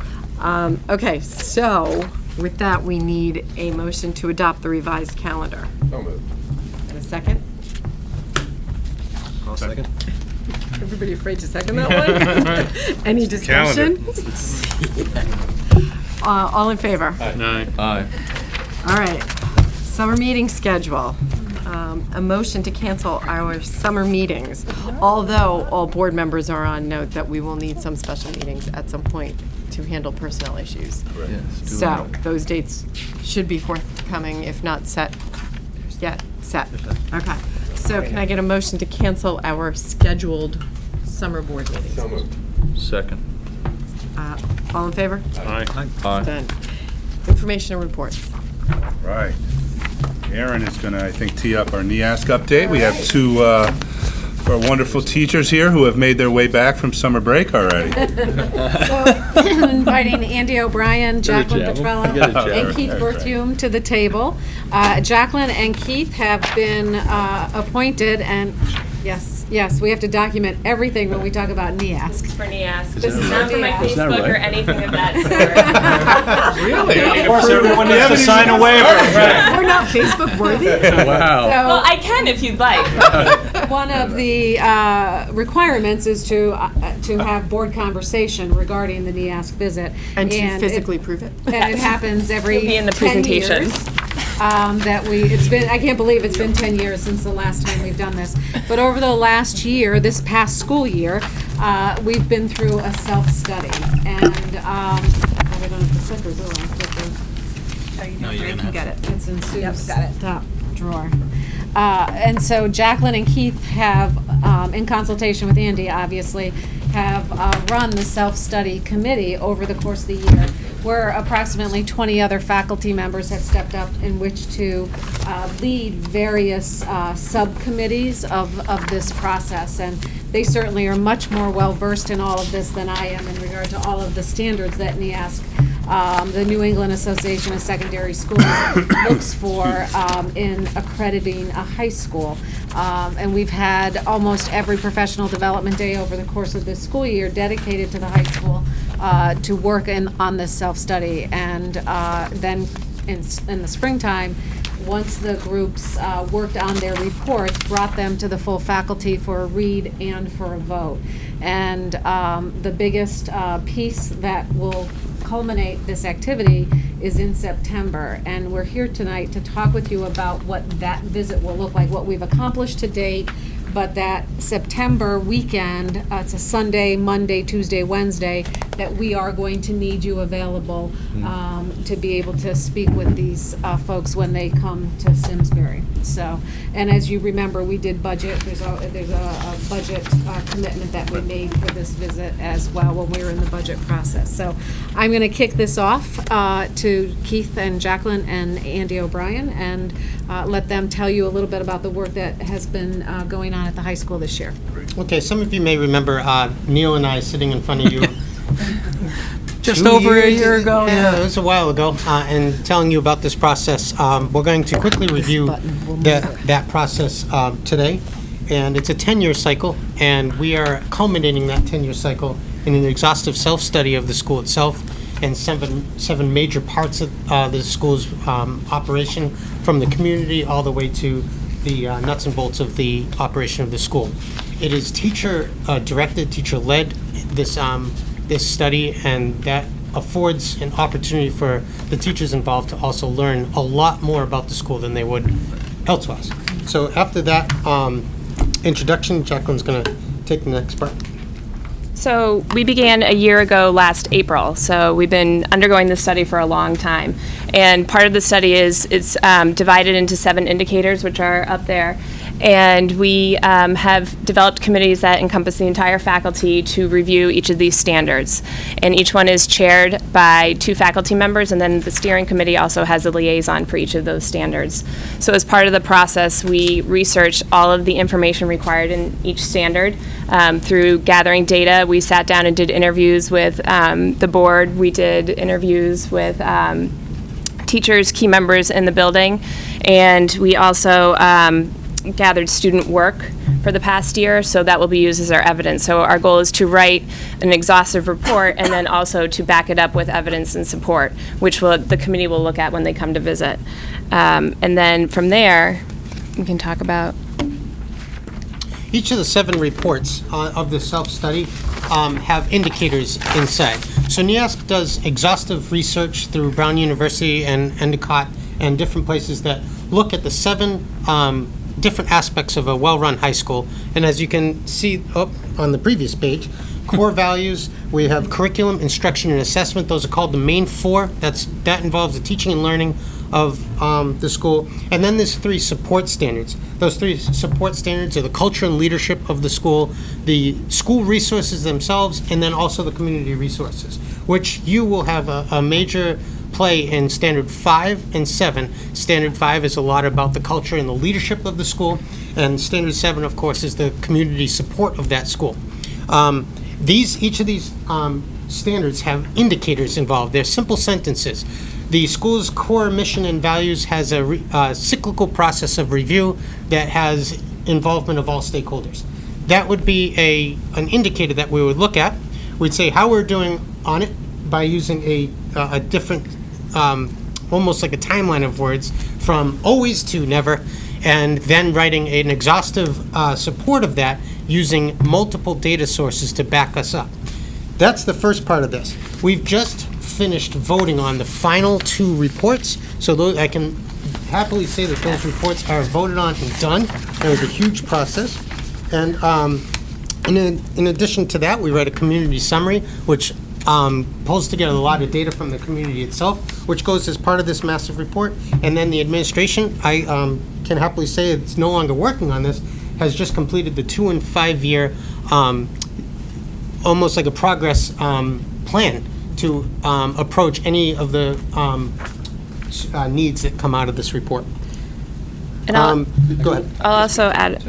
Okay, so with that, we need a motion to adopt the revised calendar. So moved. And a second? I'll second. Everybody afraid to second that one? Any discussion? All in favor? Aye. All right. Summer meeting schedule. A motion to cancel our summer meetings, although all board members are on note that we will need some special meetings at some point to handle personnel issues. So those dates should be forthcoming, if not set yet. Set. Okay. So can I get a motion to cancel our scheduled summer board meetings? So moved. Second. All in favor? Aye. Done. Information and reports. Right. Aaron is going to, I think, tee up our NEASC update. We have two of our wonderful teachers here who have made their way back from summer break already. Inviting Andy O'Brien, Jacqueline Petrella, and Keith Berthume to the table. Jacqueline and Keith have been appointed, and yes, we have to document everything when we talk about NEASC. For NEASC. This is not for my Facebook or anything of that sort. Really? Of course, everyone needs to sign a waiver. We're not Facebook worthy? Wow. Well, I can if you'd like. One of the requirements is to have board conversation regarding the NEASC visit. And to it- physically prove it? And it happens every It'll be in the 10 presentation. years, I can't believe it's been 10 years since the last time we've done this. But over the last year, this past school year, we've been through a self-study. And, I don't have the clicker, do I? No, you're gonna have Get it. It's in Sue's top drawer. And so Jacqueline and Keith have, in consultation with Andy, obviously, have run the self-study committee over the course of the year, where approximately 20 other faculty members have stepped up in which to lead various subcommittees of this process. And they certainly are much more well-versed in all of this than I am in regard to all of the standards that NEASC, the New England Association of Secondary Schools, looks for in accrediting a high school. And we've had almost every professional development day over the course of this school year dedicated to the high school to work on this self-study. And then in the springtime, once the groups worked on their reports, brought them to the full faculty for a read and for a vote. And the biggest piece that will culminate this activity is in September. And we're here tonight to talk with you about what that visit will look like, what we've accomplished to date, but that September weekend, it's a Sunday, Monday, Tuesday, Wednesday, that we are going to need you available to be able to speak with these folks when they come to Simsbury. So, and as you remember, we did budget. There's a budget commitment that we made for this visit as well when we were in the budget process. So I'm going to kick this off to Keith and Jacqueline and Andy O'Brien and let them tell you a little bit about the work that has been going on at the high school this year. Okay, some of you may remember Neil and I sitting in front of you just over a year ago. Yeah, it was a while ago, and telling you about this process. We're going to quickly review that process today, and it's a 10-year cycle, and we are culminating that 10-year cycle in an exhaustive self-study of the school itself and seven major parts of the school's operation, from the community all the way to the nuts and bolts of the operation of the school. It is teacher-directed, teacher-led, this study, and that affords an opportunity for the teachers involved to also learn a lot more about the school than they would elsewhere. So after that introduction, Jacqueline's going to take the next part. So we began a year ago last April, so we've been undergoing this study for a long time. And part of the study is it's divided into 7 indicators, which are up there. And we have developed committees that encompass the entire faculty to review each of these standards. And each one is chaired by 2 faculty members, and then the steering committee also has a liaison for each of those standards. So as part of the process, we researched all of the information required in each standard. Through gathering data, we sat down and did interviews with the board. We did interviews with teachers, key members in the building, and we also gathered student work for the past year, so that will be used as our evidence. So our goal is to write an exhaustive report and then also to back it up with evidence and support, which the committee will look at when they come to visit. And then from there, we can talk about. Each of the 7 reports of the self-study have indicators inside. So NEASC does exhaustive research through Brown University and Endicott and different places that look at the 7 different aspects of a well-run high school. And as you can see up on the previous page, core values, we have curriculum, instruction, and assessment. Those are called the main 4. That involves the teaching and learning of the school. And then there's 3 support standards. Those 3 support standards are the culture and leadership of the school, the school resources themselves, and then also the community resources, which you will have a major play in Standard 5 and 7. Standard 5 is a lot about the culture and the leadership of the school, and Standard 7, of course, is the community support of that school. Each of these standards have indicators involved. They're simple sentences. The school's core mission and values has a cyclical process of review that has involvement of all stakeholders. That would be an indicator that we would look at. We'd say how we're doing on it by using a different, almost like a timeline of words, from always to never, and then writing an exhaustive support of that using multiple data sources to back us up. That's the first part of this. We've just finished voting on the final 2 reports, so I can happily say that those reports are voted on and done. It was a huge process. And in addition to that, we write a community summary, which pulls together a lot of data from the community itself, which goes as part of this massive report. And then the administration, I can happily say it's no longer working on this, has just completed the 2- and 5-year, almost like a progress plan to approach any of the needs that come out of this report. And Go ahead. I'll also add,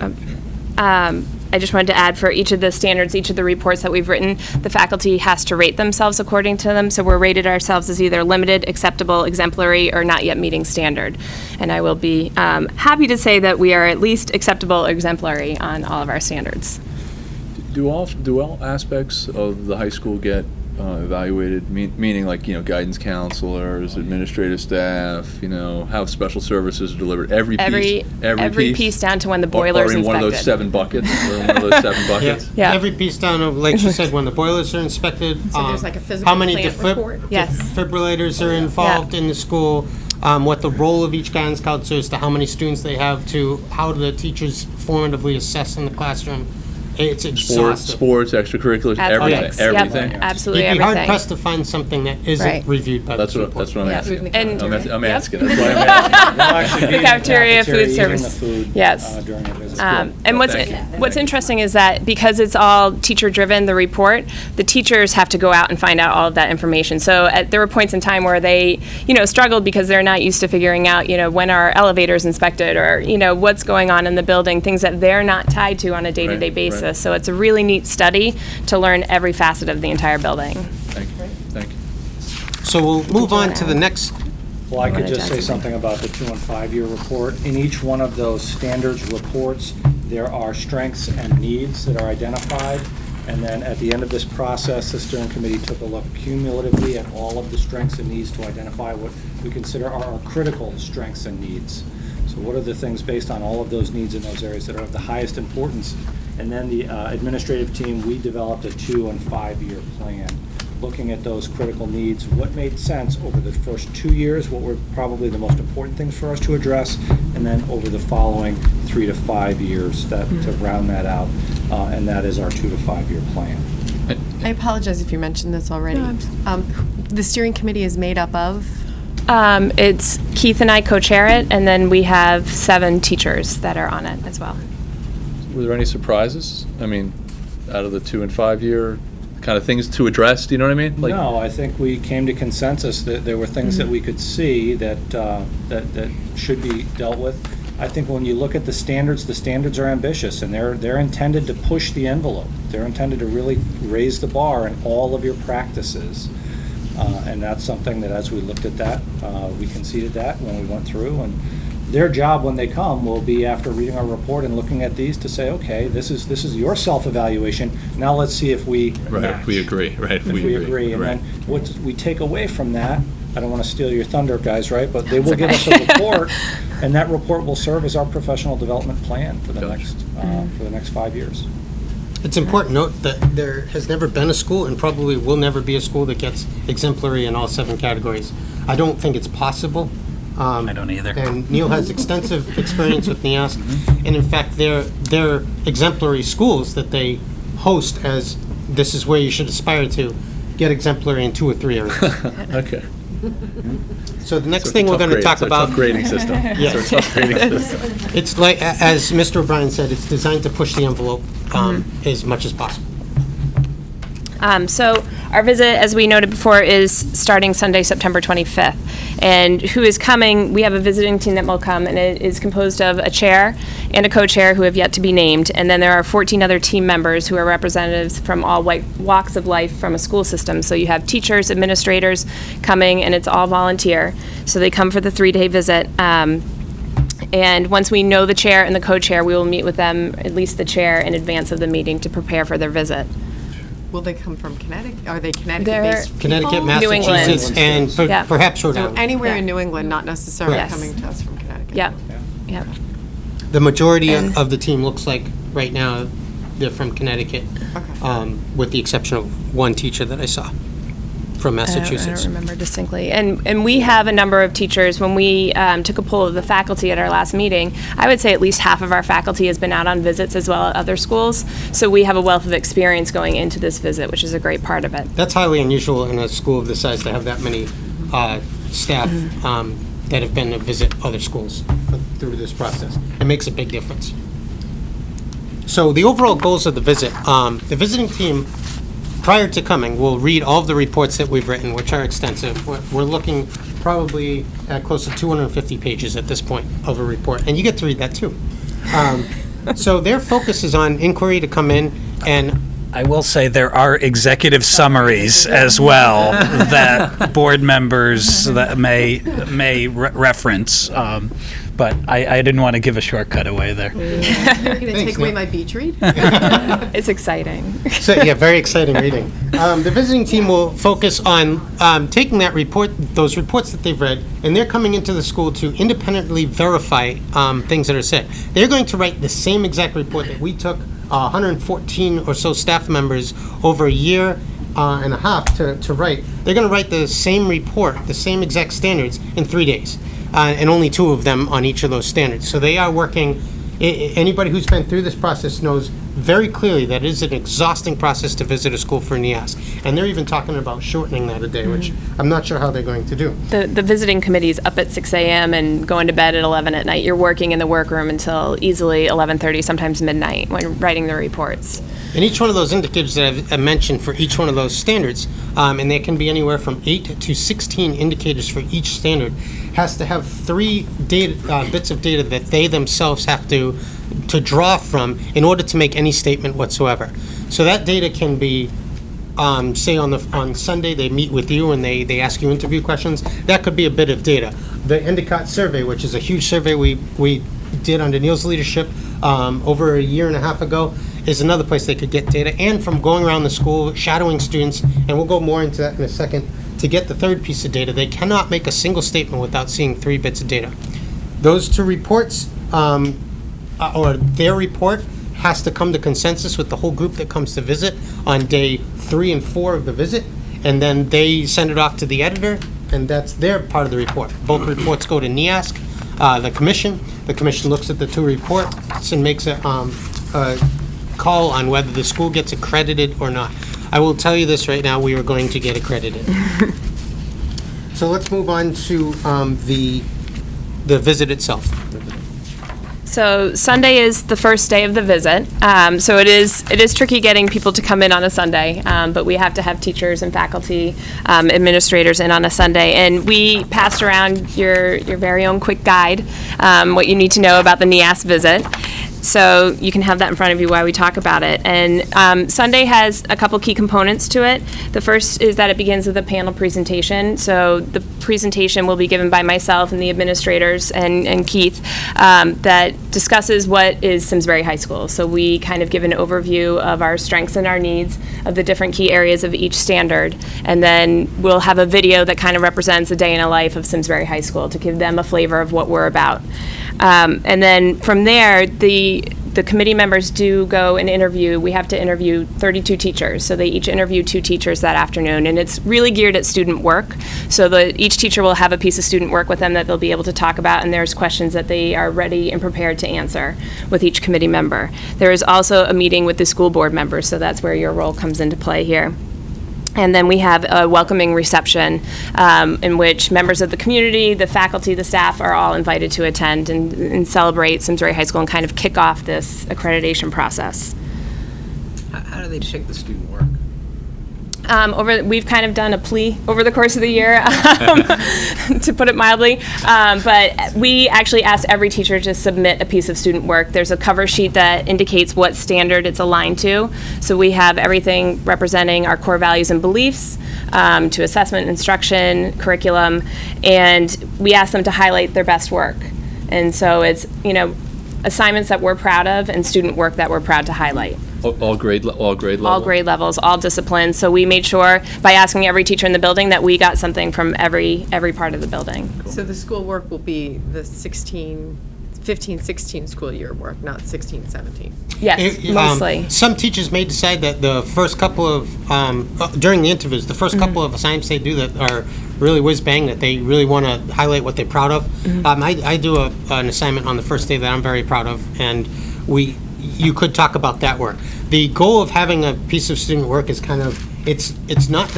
I just wanted to add for each of the standards, each of the reports that we've written, the faculty has to rate themselves according to them. So we're rated ourselves as either limited, acceptable, exemplary, or not yet meeting standard. And I will be happy to say that we are at least acceptable or exemplary on all of our standards. Do all aspects of the high school get evaluated? Meaning, like, guidance counselors, administrative staff, how special services are delivered. Every piece down to when the boiler's or in inspected. one of those 7 buckets. Or in one of those 7 buckets. Yeah. Every piece down of, like you said, when the boilers are inspected. So there's like a physical how many plant report? Yes. defibrillators are involved in the school. What the role of each guidance counselor is, to how many students they have, to how the teachers formatively assess in the classroom. It's exhaustive. Sports, extracurriculars, Athletics, everything. Yep, absolutely You'd be everything. hard pressed to find something that isn't reviewed by That's this what report. I'm asking. And I'm asking. That's why I'm asking. the cafeteria, food service. Yes. During a visit. And what's interesting is that because it's all teacher-driven, the report, the teachers have to go out and find out all of that information. So there were points in time where they, struggled because they're not used to figuring out, when our elevators inspected, or, what's going on in the building, things that they're not tied to on a day-to-day Right, basis. right. So it's a really neat study to learn every facet of the entire building. Thank you. So we'll move on to the next. Well, I could just say something about the 2- and 5-year report. In each one of those standards reports, there are strengths and needs that are identified. And then at the end of this process, the steering committee took a look cumulatively at all of the strengths and needs to identify what we consider are our critical strengths and needs. So what are the things based on all of those needs in those areas that are of the highest importance? And then the administrative team, we developed a 2- and 5-year plan, looking at those critical needs, what made sense over the first 2 years, what were probably the most important things for us to address, and then over the following 3 to 5 years to round that out. And that is our 2- to 5-year plan. I apologize if you mentioned this already. The steering committee is made up of? It's Keith and I co-chair it, and then we have 7 teachers that are on it as well. Were there any surprises? I mean, out of the 2- and 5-year kind of things to address, do you know what I mean? No, I think we came to consensus that there were things that we could see that should be dealt with. I think when you look at the standards are ambitious, and they're intended to push the envelope. They're intended to really raise the bar in all of your practices. And that's something that, as we looked at that, we conceded that when we went through. And their job when they come will be, after reading our report and looking at these, to say, okay, this is your self-evaluation. Now let's see if we match. If we agree, right? If we agree. And then what we take away from that, I don't want to steal your thunder, guys, right? But they will give us a report, and that report will serve as our professional development plan for the next 5 years. It's important to note that there has never been a school, and probably will never be a school, that gets exemplary in all 7 categories. I don't think it's possible. I don't either. And Neil has extensive experience with NEASC, and in fact, their exemplary schools that they host as this is where you should aspire to, get exemplary in 2 or 3 areas. Okay. So the next thing we're going to talk about. Tough grading system. Yeah. It's a tough grading system. It's like, as Mr. O'Brien said, it's designed to push the envelope as much as possible. So our visit, as we noted before, is starting Sunday, September 25th. And who is coming, we have a visiting team that will come, and it is composed of a chair and a co-chair who have yet to be named. And then there are 14 other team members who are representatives from all walks of life from a school system. So you have teachers, administrators coming, and it's all volunteer. So they come for the 3-day visit. And once we know the chair and the co-chair, we will meet with them, at least the chair, in advance of the meeting to prepare for their visit. Will they come from Connecticut? Are they Connecticut-based? Connecticut, New England. Massachusetts, and Yeah. perhaps Rhode So Island. anywhere in New England, not necessarily Yes. coming to us from Connecticut. Yep. Yep. The majority of the team looks like, right now, they're from Connecticut, with the exception of one teacher that I saw. from Massachusetts. I don't remember distinctly. And we have a number of teachers. When we took a poll of the faculty at our last meeting, I would say at least half of our faculty has been out on visits as well at other schools. So we have a wealth of experience going into this visit, which is a great part of it. That's highly unusual in a school of this size to have that many staff that have been to visit other schools through this process. It makes a big difference. So the overall goals of the visit, the visiting team, prior to coming, will read all of the reports that we've written, which are extensive. We're looking probably at close to 250 pages at this point of a report, and you get to read that too. So their focus is on inquiry to come in, and I will say there are executive summaries as well that board members that may reference. But I didn't want to give a shortcut away there. You're going to take away my beach read? It's exciting. so yeah, very exciting reading. The visiting team will focus on taking that report, those reports that they've read, and they're coming into the school to independently verify things that are said. They're going to write the same exact report that we took 114 or so staff members over a year and a half to write. They're going to write the same report, the same exact standards in 3 days. And only 2 of them on each of those standards. So they are working, anybody who's been through this process knows very clearly that it is an exhausting process to visit a school for NEASC. And they're even talking about shortening that a day, which I'm not sure how they're going to do. The visiting committee's up at 6 a.m. and going to bed at 11 at night. You're working in the workroom until easily 11:30, sometimes midnight, when writing the reports. And each one of those indicators that I've mentioned for each one of those standards, and there can be anywhere from 8 to 16 indicators for each standard, has to have 3 data, bits of data that they themselves have to draw from in order to make any statement whatsoever. So that data can be, say on Sunday they meet with you and they ask you interview questions. That could be a bit of data. The Endicott survey, which is a huge survey we did under Neil's leadership over a year and a half ago, is another place they could get data. And from going around the school, shadowing students, and we'll go more into that in a second, to get the third piece of data. They cannot make a single statement without seeing 3 bits of data. Those 2 reports, or their report, has to come to consensus with the whole group that comes to visit on day 3 and 4 of the visit, and then they send it off to the editor, and that's their part of the report. Both reports go to NEASC, the commission. The commission looks at the 2 reports and makes a call on whether the school gets accredited or not. I will tell you this right now, we are going to get accredited. So let's move on to the visit itself. So Sunday is the first day of the visit. So it is tricky getting people to come in on a Sunday, but we have to have teachers and faculty, administrators in on a Sunday. And we passed around your very own quick guide, what you need to know about the NEASC visit. So you can have that in front of you while we talk about it. And Sunday has a couple key components to it. The first is that it begins with a panel presentation. So the presentation will be given by myself and the administrators and Keith that discusses what is Simsbury High School. So we kind of give an overview of our strengths and our needs of the different key areas of each standard. And then we'll have a video that kind of represents a day in a life of Simsbury High School to give them a flavor of what we're about. And then from there, the committee members do go and interview. We have to interview 32 teachers, so they each interview 2 teachers that afternoon, and it's really geared at student work. So each teacher will have a piece of student work with them that they'll be able to talk about, and there's questions that they are ready and prepared to answer with each committee member. There is also a meeting with the school board members, so that's where your role comes into play here. And then we have a welcoming reception in which members of the community, the faculty, the staff are all invited to attend and celebrate Simsbury High School and kind of kick off this accreditation process. How do they check the student work? We've kind of done a plea over the course of the year, to put it mildly. But we actually asked every teacher to submit a piece of student work. There's a cover sheet that indicates what standard it's aligned to. So we have everything representing our core values and beliefs, to assessment, instruction, curriculum, and we ask them to highlight their best work. And so it's, assignments that we're proud of and student work that we're proud to highlight. All grade levels? All grade levels, all disciplines. So we made sure by asking every teacher in the building that we got something from every part of the building. So the school work will be the 16 15-16 school year work, not 16-17. Yes, mostly. Some teachers may decide that the first couple of, during the interviews, the first couple of assignments they do that are really whiz-bang, that they really want to highlight what they're proud of. I do an assignment on the first day that I'm very proud of, and you could talk about that work. The goal of having a piece of student work is kind of, it's not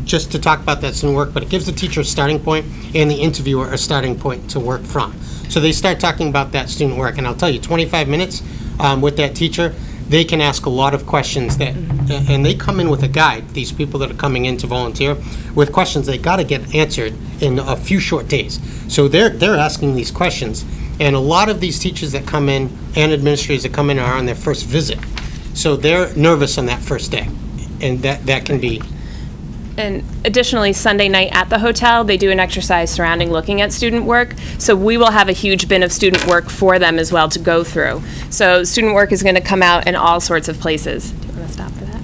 just to talk about that student work, but it gives the teacher a starting point and the interviewer a starting point to work from. So they start talking about that student work, and I'll tell you, 25 minutes with that teacher, they can ask a lot of questions that, and they come in with a guide, these people that are coming in to volunteer, with questions they got to get answered in a few short days. So they're asking these questions, and a lot of these teachers that come in and administrators that come in are on their first visit. So they're nervous on that first day, and that can be. And additionally, Sunday night at the hotel, they do an exercise surrounding looking at student work. So we will have a huge bin of student work for them as well to go through. So student work is going to come out in all sorts of places. Do you want to stop for that?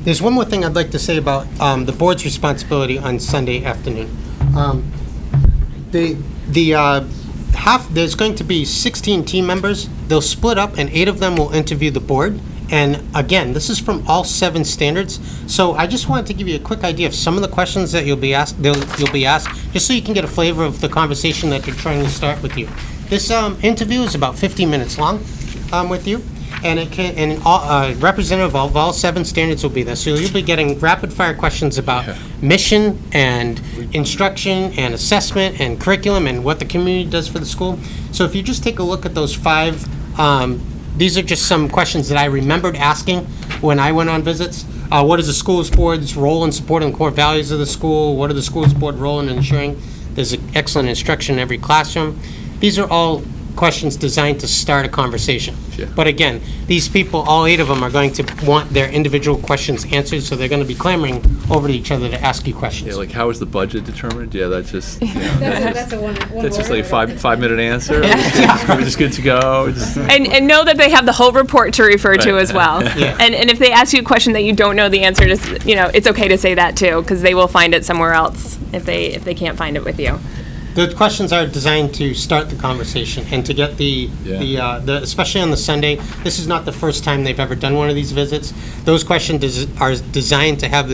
There's one more thing I'd like to say about the board's responsibility on Sunday afternoon. There's going to be 16 team members. They'll split up, and 8 of them will interview the board. And again, this is from all 7 standards. So I just wanted to give you a quick idea of some of the questions that you'll be asked, just so you can get a flavor of the conversation that they're trying to start with you. This interview is about 15 minutes long with you, and a representative of all 7 standards will be there. So you'll be getting rapid fire questions about mission and instruction and assessment and curriculum and what the community does for the school. So if you just take a look at those 5, these are just some questions that I remembered asking when I went on visits. What is the school's board's role in supporting the core values of the school? What are the school's board role in ensuring there's excellent instruction in every classroom? These are all questions designed to start a conversation. But again, these people, all 8 of them, are going to want their individual questions answered, so they're going to be clamoring over to each other to ask you questions. Yeah, like how is the budget determined? Yeah, that's just, That's a one that's just like a 5-minute answer. Yeah. We're just good to go. And know that they have the whole report to refer to as well. Yeah. And if they ask you a question that you don't know the answer to, it's okay to say that too, because they will find it somewhere else if they can't find it with you. The questions are designed to start the conversation and to get the especially on the Sunday. This is not the first time they've ever done one of these visits. Those questions are designed to have the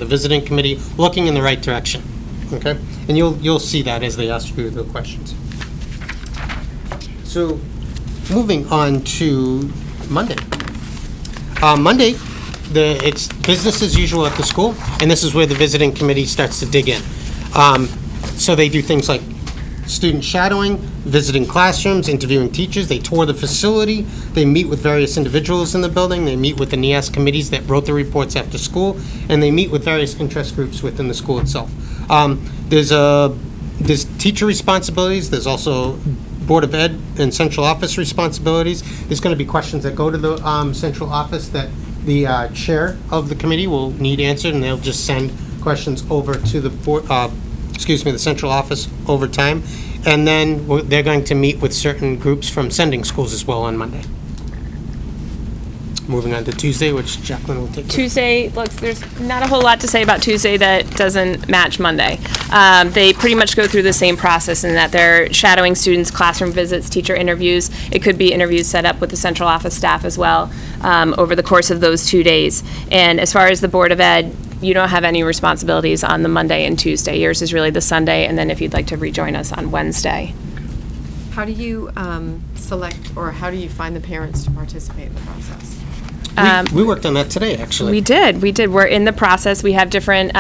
visiting committee looking in the right direction. Okay, and you'll see that as they ask you the questions. So, moving on to Monday. Monday, it's business as usual at the school, and this is where the visiting committee starts to dig in. So they do things like student shadowing, visiting classrooms, interviewing teachers. They tour the facility. They meet with various individuals in the building. They meet with the NEAS committees that wrote the reports after school, and they meet with various interest groups within the school itself. There's teacher responsibilities. There's also Board of Ed and central office responsibilities. There's going to be questions that go to the central office that the chair of the committee will need answered, and they'll just send questions over to the board. The central office over time, and then they're going to meet with certain groups from sending schools as well on Monday. Moving on to Tuesday, which Jacqueline will take. Tuesday, look, there's not a whole lot to say about Tuesday that doesn't match Monday. They pretty much go through the same process in that they're shadowing students, classroom visits, teacher interviews. It could be interviews set up with the central office staff as well over the course of those 2 days. And as far as the Board of Ed, you don't have any responsibilities on the Monday and Tuesday. Yours is really the Sunday, and then if you'd like to rejoin us on Wednesday. How do you select, or how do you find the parents to participate in the process? We worked on that today, actually. We did. We're in the process. We have different,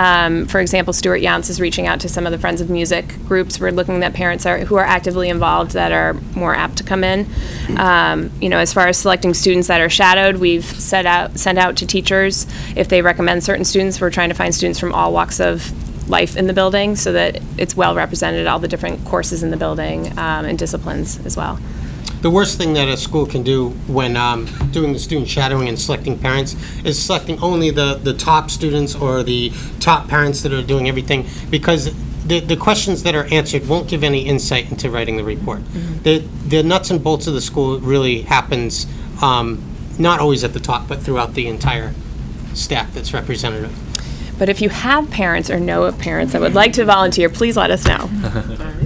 for example, Stuart Younts is reaching out to some of the Friends of Music groups. We're looking at parents who are actively involved that are more apt to come in. As far as selecting students that are shadowed, we've sent out to teachers if they recommend certain students. We're trying to find students from all walks of life in the building so that it's well represented, all the different courses in the building and disciplines as well. The worst thing that a school can do when doing the student shadowing and selecting parents is selecting only the top students or the top parents that are doing everything, because the questions that are answered won't give any insight into writing the report. The nuts and bolts of the school really happens not always at the top, but throughout the entire staff that's representative. But if you have parents or know of parents that would like to volunteer, please let us know.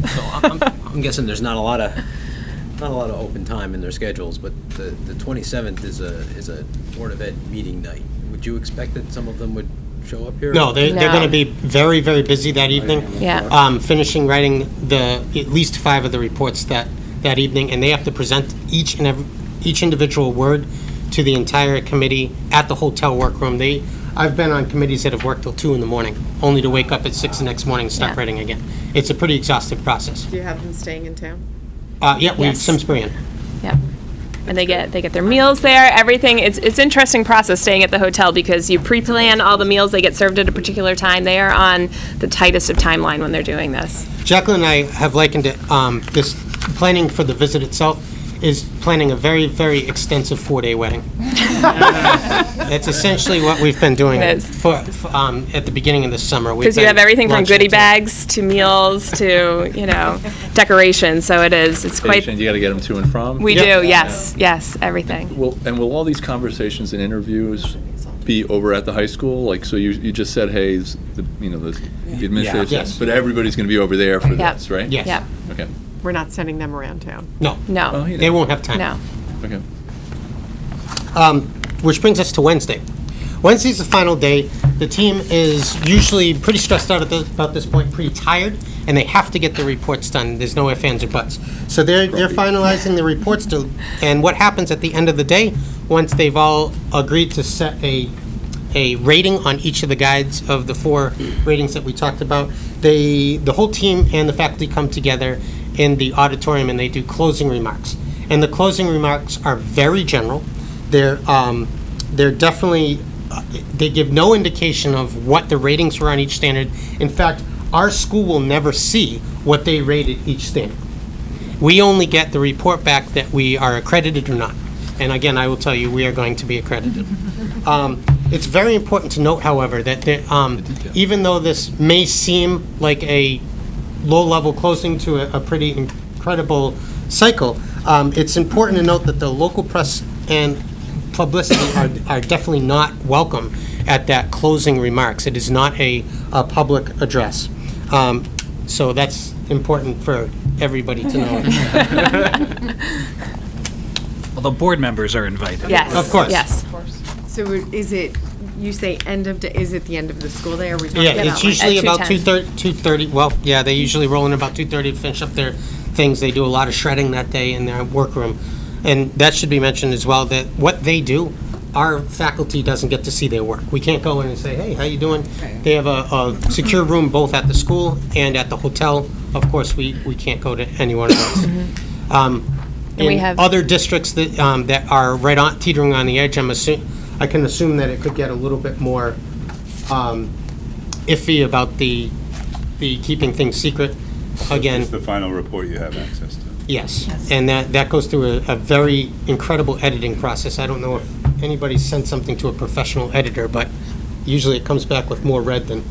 So I'm guessing there's not a lot of open time in their schedules, but the 27th is a Board of Ed meeting night. Would you expect that some of them would show up here? No, they're going to be very, very busy that evening. Yeah. Finishing writing at least 5 of the reports that evening, and they have to present each individual word to the entire committee at the hotel workroom. I've been on committees that have worked till 2 in the morning, only to wake up at 6 the next morning and start writing again. It's a pretty exhaustive process. Do you have them staying in town? Yeah, we have Yes. Simsbury in. Yep. And they get their meals there, everything. It's interesting process staying at the hotel because you pre-plan all the meals. They get served at a particular time. They are on the tightest of timeline when they're doing this. Jacqueline and I have likened it, this planning for the visit itself is planning a very, very extensive 4-day wedding. That's essentially what we've been doing It is. for at the beginning of the summer. Because you have everything from goodie bags to meals to, decorations. So it's quite. You got to get them to and from. We do, yes, everything. Will all these conversations and interviews be over at the high school? Like, so you just said, hey, the administrative, Yes. but everybody's going to be over there for Yep. this, right? Yes. Yep. Okay. We're not sending them around town. No. No. Oh, They won't have time. No. Okay. Which brings us to Wednesday. Wednesday's the final day. The team is usually pretty stressed out about this point, pretty tired, and they have to get the reports done. There's no ifs, ands, or buts. So they're finalizing the reports, and what happens at the end of the day, once they've all agreed to set a rating on each of the guides of the 4 ratings that we talked about, the whole team and the faculty come together in the auditorium and they do closing remarks. And the closing remarks are very general. They're definitely, they give no indication of what the ratings were on each standard. In fact, our school will never see what they rated each standard. We only get the report back that we are accredited or not. And again, I will tell you, we are going to be accredited. It's very important to note, however, that even though this may seem like a low-level closing to a pretty incredible cycle, it's important to note that the local press and publicity are definitely not welcome at that closing remarks. It is not a public address. So that's important for everybody to know. Although board members are invited. Yes. Of course. Yes. So is it, you say end of day, is it the end of the school day? Or are we talking Yeah, about it's usually at about 2:10. 2:30, well, yeah, they usually roll in about 2:30 to finish up their things. They do a lot of shredding that day in their workroom. And that should be mentioned as well, that what they do, our faculty doesn't get to see their work. We can't go in and say, hey, how you doing? They have a secure room both at the school and at the hotel. Of course, we can't go to any one of those. And we In have- other districts that are right on, teetering on the edge, I can assume that it could get a little bit more iffy about the keeping things secret. Again, It's the final report you have access to. yes, and that goes through a very incredible editing process. I don't know if anybody sent something to a professional editor, but usually it comes back with more red than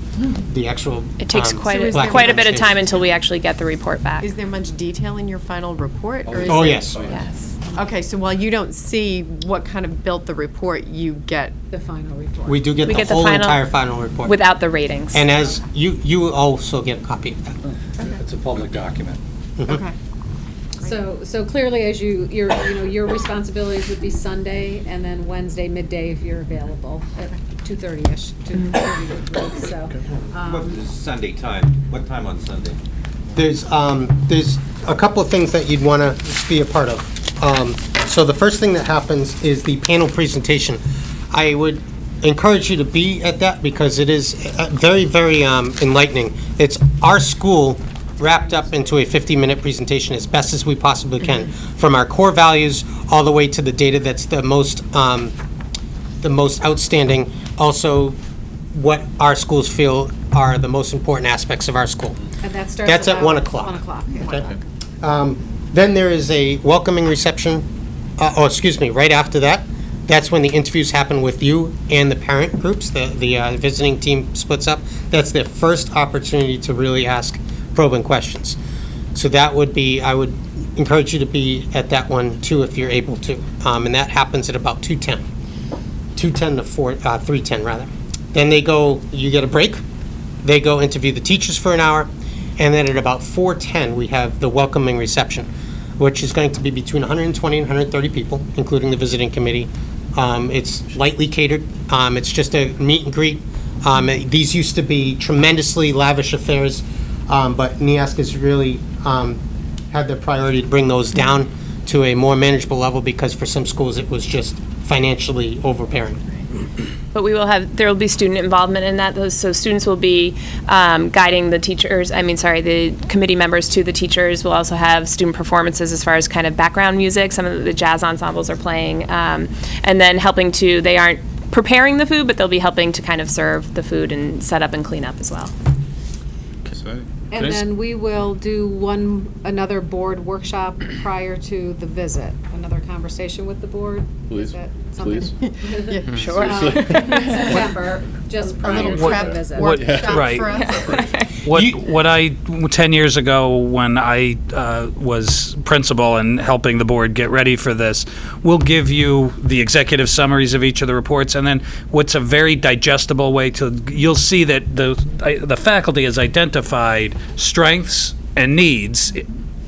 the actual. It takes quite a black bit of and time white. until we actually get the report back. Is there much detail in your final report? Or is Oh, it- yes. Yes. Okay, so while you don't see what kind of built the report, you get. The final report. We do get We the get the whole final- entire final report. Without the ratings. And as you also get a copy of that. It's a public document. Okay. So clearly, as your responsibilities would be Sunday and then Wednesday midday if you're available at 2:30ish. 2:30 would work, so. What is Sunday time? What time on Sunday? There's a couple of things that you'd want to be a part of. So the first thing that happens is the panel presentation. I would encourage you to be at that because it is very, very enlightening. It's our school wrapped up into a 50-minute presentation as best as we possibly can, from our core values all the way to the data that's the most outstanding. Also, what our schools feel are the most important aspects of our school. And that starts That's at about 1 o'clock. 1 o'clock, yeah. Okay. Then there is a welcoming reception, right after that. That's when the interviews happen with you and the parent groups, the visiting team splits up. That's their first opportunity to really ask probing questions. So that would be, I would encourage you to be at that one too if you're able to. And that happens at about 2:10 to 3:10 rather. Then you get a break. They go interview the teachers for an hour. And then at about 4:10, we have the welcoming reception, which is going to be between 120 and 130 people, including the visiting committee. It's lightly catered. It's just a meet and greet. These used to be tremendously lavish affairs, but NEASC has really had the priority to bring those down to a more manageable level because for some schools it was just financially overbearing. But there will be student involvement in that. So students will be guiding the teachers, the committee members to the teachers. We'll also have student performances as far as kind of background music. Some of the jazz ensembles are playing. And then they aren't preparing the food, but they'll be helping to kind of serve the food and set up and clean up as well. And then we will do another board workshop prior to the visit, another conversation with the board. Please, Is that something? Yeah, sure. September, just prior to the visit. Right. What I 10 years ago when I was principal and helping the board get ready for this, we'll give you the executive summaries of each of the reports, and then what's a very digestible way you'll see that the faculty has identified strengths and needs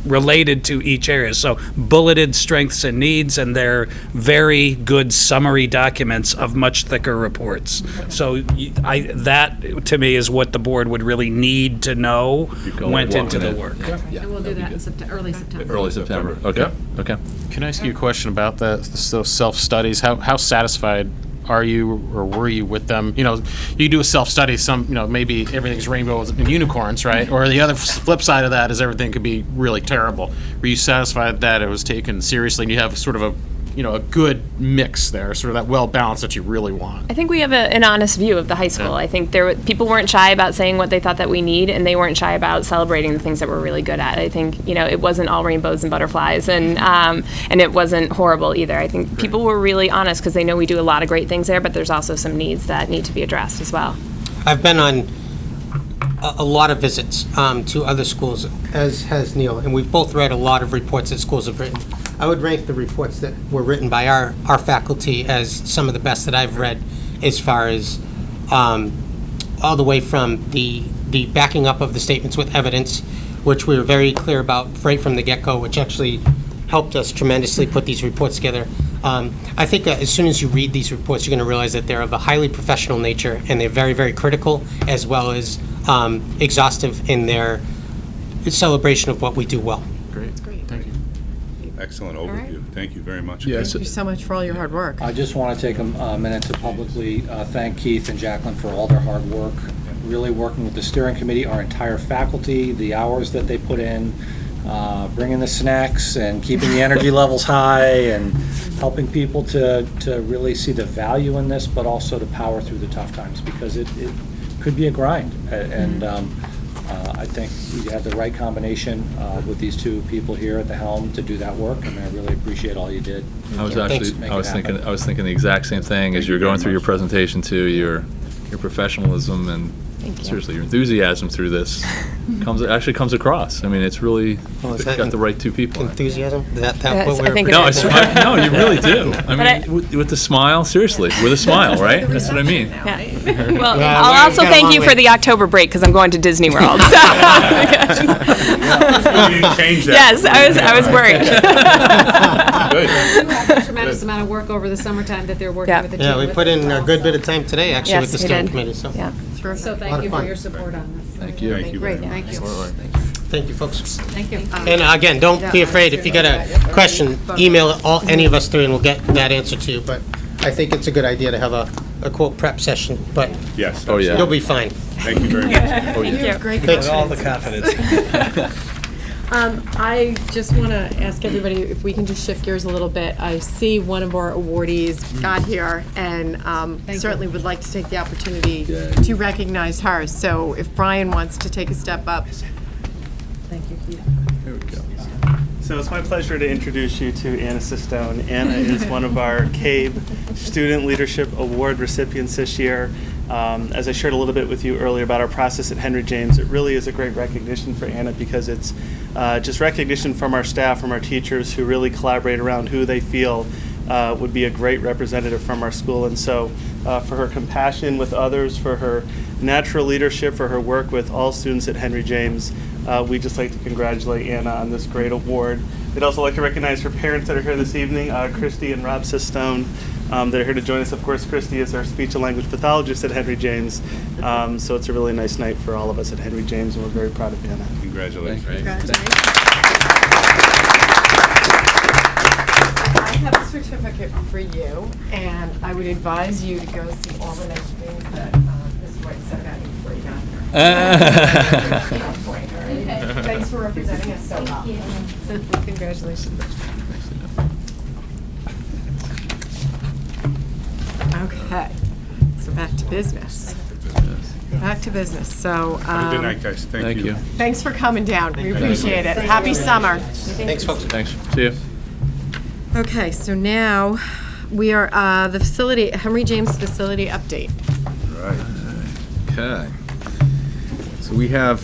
related to each area. So bulleted strengths and needs, and they're very good summary documents of much thicker reports. So that, to me, is what the board would really need to know went into the work. And we'll do that in early September. Early September. Okay. Okay. Can I ask you a question about those self-studies? How satisfied are you or were you with them? You do a self-study, maybe everything's rainbows and unicorns, right? Or the other flip side of that is everything could be really terrible. Were you satisfied that it was taken seriously and you have sort of a good mix there, sort of that well-balanced that you really want? I think we have an honest view of the high school. I think people weren't shy about saying what they thought that we need, and they weren't shy about celebrating the things that we're really good at. I think, it wasn't all rainbows and butterflies, and it wasn't horrible either. I think people were really honest because they know we do a lot of great things there, but there's also some needs that need to be addressed as well. I've been on a lot of visits to other schools, as has Neil, and we've both read a lot of reports that schools have written. I would rank the reports that were written by our faculty as some of the best that I've read, as far as all the way from the backing up of the statements with evidence, which we were very clear about right from the get-go, which actually helped us tremendously put these reports together. I think as soon as you read these reports, you're going to realize that they're of a highly professional nature, and they're very, very critical, as well as exhaustive in their celebration of what we do well. Great. Thank you. Excellent overview. Thank you very much. Thank you so much for all your hard work. I just want to take a minute to publicly thank Keith and Jacqueline for all their hard work, really working with the steering committee, our entire faculty, the hours that they put in, bringing the snacks and keeping the energy levels high, and helping people to really see the value in this, but also to power through the tough times, because it could be a grind. And I think we have the right combination with these two people here at the helm to do that work, and I really appreciate all you did. I was thinking the exact same thing as you were going through your presentation too. Your professionalism and seriously your enthusiasm through this comes across. I mean, it's really got the right two people. Enthusiasm? That Yes, what we're I think it No, is. no, you really do. I But mean, with the smile, seriously, with a smile, right? That's what I mean. Yeah. Well, Yeah, I'll also we've got a thank long you way. for the October break because I'm going to Disney World. So. You didn't change that. Yes, I was worried. Good. Tremendous amount of work over the summertime that they're working Yeah. with the team. Yeah, we with put as in a well, good so- bit of time today, actually, Yes, with the we steering did. committee. So Yeah. So Lot thank of you for fun. your support on this. Thank you. Thank you very Great, much. thank you. thank you, folks. Thank you. And again, don't be afraid. If you got a question, email any of us through, and we'll get that answer to you. But I think it's a good idea to have a quote prep session. But Yes. Oh, yeah. you'll be fine. Thank you very much. Thank you. Great Thanks. questions. All the confidence. I just want to ask everybody if we can just shift gears a little bit. I see one of our awardees got here, and certainly would like to take the opportunity to recognize her. So if Brian wants to take a step up. Thank you, Keith. There we go. So it's my pleasure to introduce you to Anna Sistone. Anna is one of our CABE Student Leadership Award recipients this year. As I shared a little bit with you earlier about our process at Henry James, it really is a great recognition for Anna because it's just recognition from our staff, from our teachers who really collaborate around who they feel would be a great representative from our school. And so for her compassion with others, for her natural leadership, for her work with all students at Henry James, we'd just like to congratulate Anna on this great award. We'd also like to recognize her parents that are here this evening, Christy and Rob Sistone. They're here to join us. Of course, Christy is our speech and language pathologist at Henry James. So it's a really nice night for all of us at Henry James, and we're very proud of Anna. Congratulations. I have a certificate for you, and I would advise you to go see all the nice things that Ms. White said about you before you got here. Thanks for representing us so well. Congratulations. Okay, so back to business. Back to business. So. Have a good night, guys. Thank you. Thanks for coming down. We appreciate it. Happy summer. Thanks, folks. Thanks. See you. Okay, so now we are the facility, Henry James facility update. Right. Okay. So we have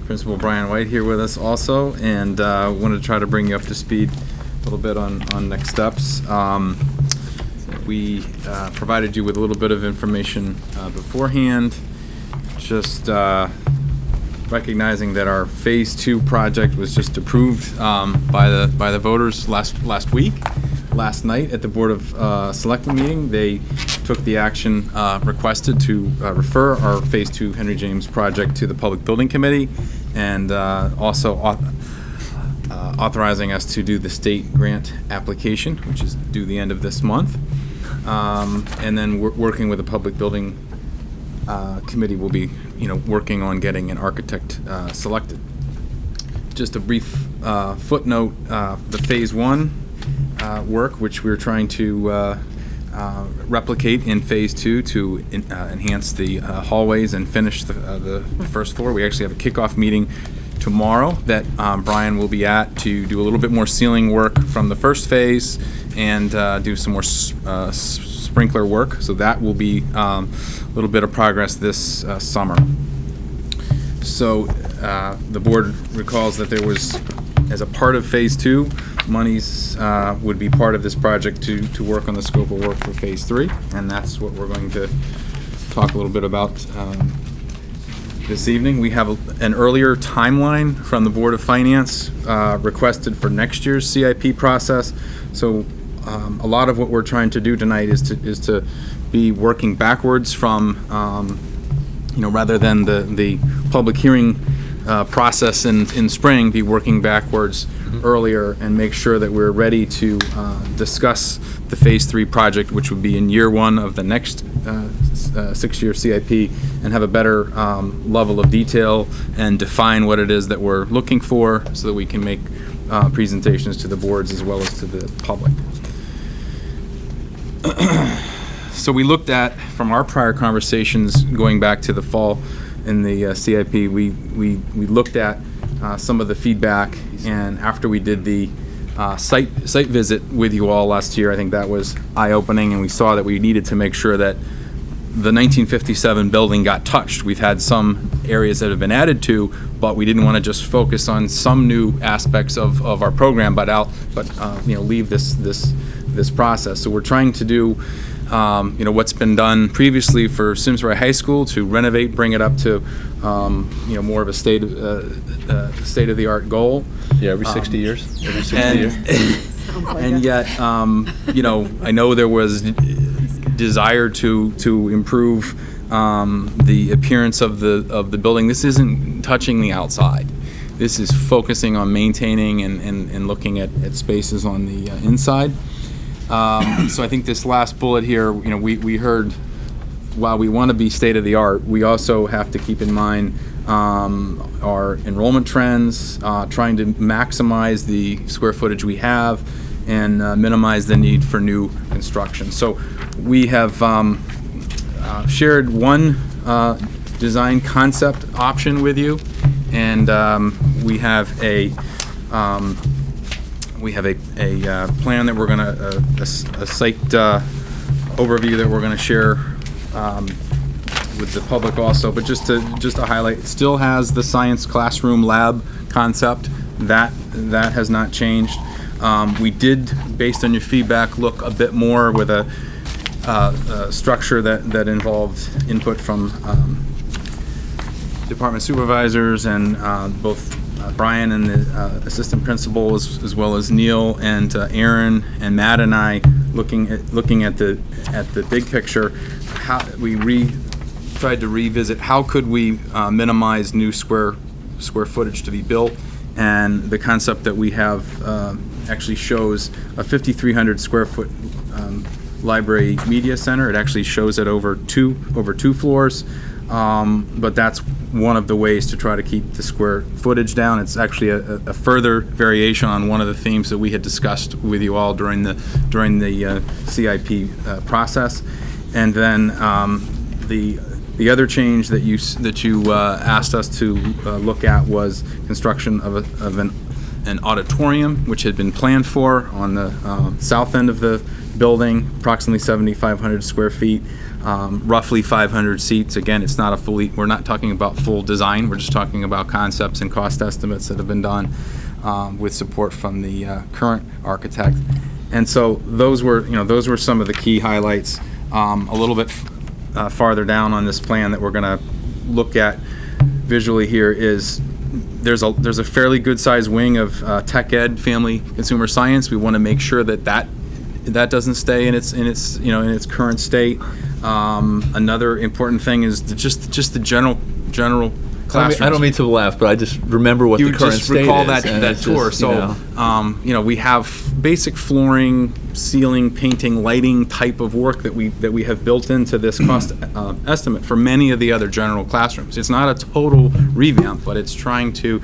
Principal Brian White here with us also, and wanted to try to bring you up to speed a little bit on next steps. We provided you with a little bit of information beforehand, just recognizing that our Phase 2 project was just approved by the voters last night at the Board of Selectmen meeting. They took the action requested to refer our Phase 2 Henry James project to the Public Building Committee, and also authorizing us to do the state grant application, which is due the end of this month. And then we're working with the Public Building Committee. Will be, working on getting an architect selected. Just a brief footnote: the Phase 1 work, which we're trying to replicate in Phase 2 to enhance the hallways and finish the first floor. We actually have a kickoff meeting tomorrow that Brian will be at to do a little bit more ceiling work from the first phase and do some more sprinkler work. So that will be a little bit of progress this summer. So the board recalls that there was, as a part of Phase 2, monies would be part of this project to work on the scope of work for Phase 3, and that's what we're going to talk a little bit about this evening. We have an earlier timeline from the Board of Finance requested for next year's CIP process. So a lot of what we're trying to do tonight is to be working backwards from, rather than the public hearing process in spring, be working backwards earlier and make sure that we're ready to discuss the Phase 3 project, which would be in year 1 of the next 6-year CIP, and have a better level of detail and define what it is that we're looking for so that we can make presentations to the boards as well as to the public. So we looked at, from our prior conversations going back to the fall in the CIP, we looked at some of the feedback, and after we did the site visit with you all last year, I think that was eye-opening, and we saw that we needed to make sure that the 1957 building got touched. We've had some areas that have been added to, but we didn't want to just focus on some new aspects of our program, but leave this process. So we're trying to do what's been done previously for Simsbury High School, to renovate, bring it up to more of a state-of-the-art goal. Yeah, every 60 years. Every 60 years. And yet, I know there was desire to improve the appearance of the building. This isn't touching the outside. This is focusing on maintaining and looking at spaces on the inside. So I think this last bullet here, we heard, while we want to be state-of-the-art, we also have to keep in mind our enrollment trends, trying to maximize the square footage we have and minimize the need for new construction. So we have shared one design concept option with you, and we have a plan that we're going to, a site overview that we're going to share with the public also. But just to highlight, it still has the science classroom lab concept. That has not changed. We did, based on your feedback, look a bit more with a structure that involved input from department supervisors and both Brian and the assistant principal, as well as Neil and Aaron and Matt and I, looking at the big picture. How we tried to revisit how could we minimize new square footage to be built, and the concept that we have actually shows a 5,300 square foot library media center. It actually shows it over two floors. But that's one of the ways to try to keep the square footage down. It's actually a further variation on one of the themes that we had discussed with you all during the CIP process. And then the other change that you asked us to look at was construction of an auditorium, which had been planned for on the south end of the building, approximately 7,500 square feet. Roughly 500 seats. Again, it's not we're not talking about full design, we're just talking about concepts and cost estimates that have been done with support from the current architect. And so those were some of the key highlights. A little bit farther down on this plan that we're going to look at visually here is there's a fairly good sized wing of tech ed, family consumer science. We want to make sure that doesn't stay in its current state. Another important thing is just the general classrooms. I don't mean to laugh, but I just remember what the current state is. You just recall that tour. So, we have basic flooring, ceiling, painting, lighting type of work that we have built into this cost estimate for many of the other general classrooms. It's not a total revamp, but it's trying to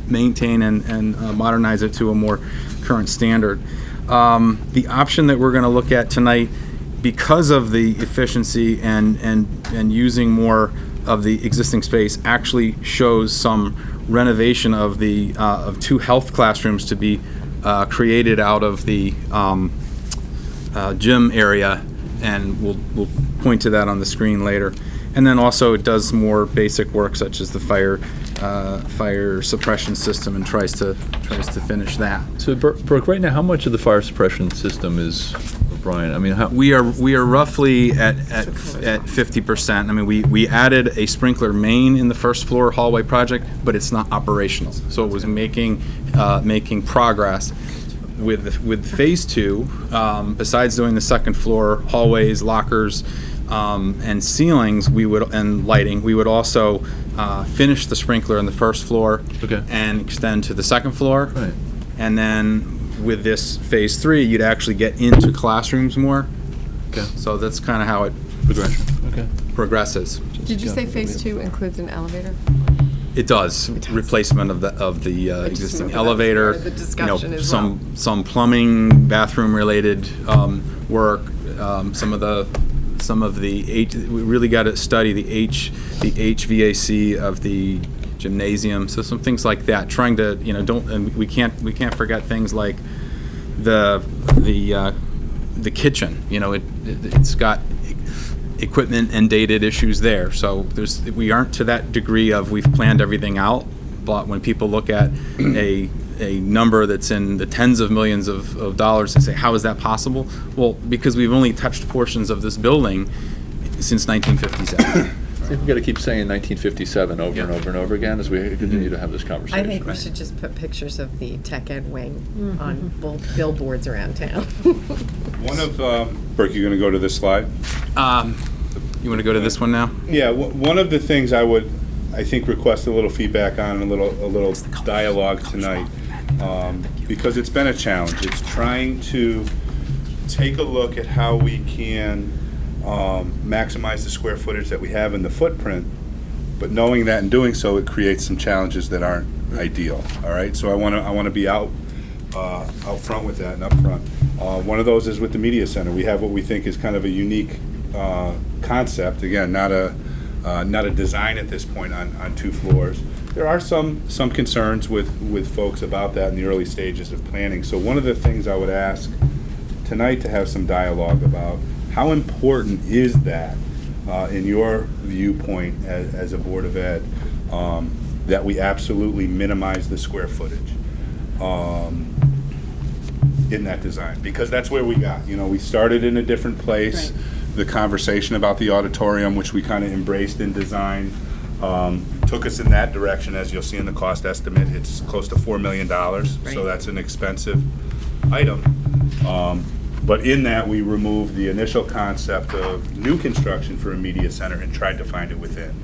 maintain and modernize it to a more current standard. The option that we're going to look at tonight, because of the efficiency and using more of the existing space, actually shows some renovation of the of two health classrooms to be created out of the gym area, and we'll point to that on the screen later. And then also it does more basic work such as the fire suppression system and tries to finish that. So Brooke, right now, how much of the fire suppression system is, Brian? I mean, we are roughly at 50%. I mean, we added a sprinkler main in the first floor hallway project, but it's not operational. So it was making progress. With phase 2, besides doing the second floor hallways, lockers, and ceilings, and lighting, we would also finish the sprinkler in the first floor and extend to the second floor. Right. And then with this phase 3, you'd actually get into classrooms more. Okay. So that's kind of how it progresses. Did you say phase 2 includes an elevator? It does. Replacement of the existing elevator. The discussion as some plumbing, bathroom related work. We really got to study the HVAC of the gymnasium. So some things like that. Trying to and we can't forget things like the kitchen. It's got equipment and dated issues there. So we aren't to that degree of we've planned everything out. But when people look at a number that's in the tens of millions of dollars and say, how is that possible? Well, because we've only touched portions of this building since 1957. I think we've got to keep saying 1957 over and over and over again as we continue to have this conversation. I think we should just put pictures of the tech ed wing on billboards around town. One of, Burke, you going to go to this slide? You want to go to this one now? Yeah, one of the things I would, I think, request a little feedback on, a little dialogue tonight, because it's been a challenge. It's trying to take a look at how we can maximize the square footage that we have in the footprint, but knowing that in doing so, it creates some challenges that aren't ideal. All right, so I want to be out front with that and up front. One of those is with the media center. We have what we think is kind of a unique concept. Again, not a design at this point on 2 floors. There are some concerns with folks about that in the early stages of planning. So one of the things I would ask tonight to have some dialogue about, how important is that in your viewpoint as a Board of Ed, that we absolutely minimize the square footage in that design? Because that's where we got. We started in a different place. Right. The conversation about the auditorium, which we kind of embraced in design, took us in that direction. As you'll see in the cost estimate, it's close to $4 million, so that's an expensive item. But in that, we removed the initial concept of new construction for a media center and tried to find it within.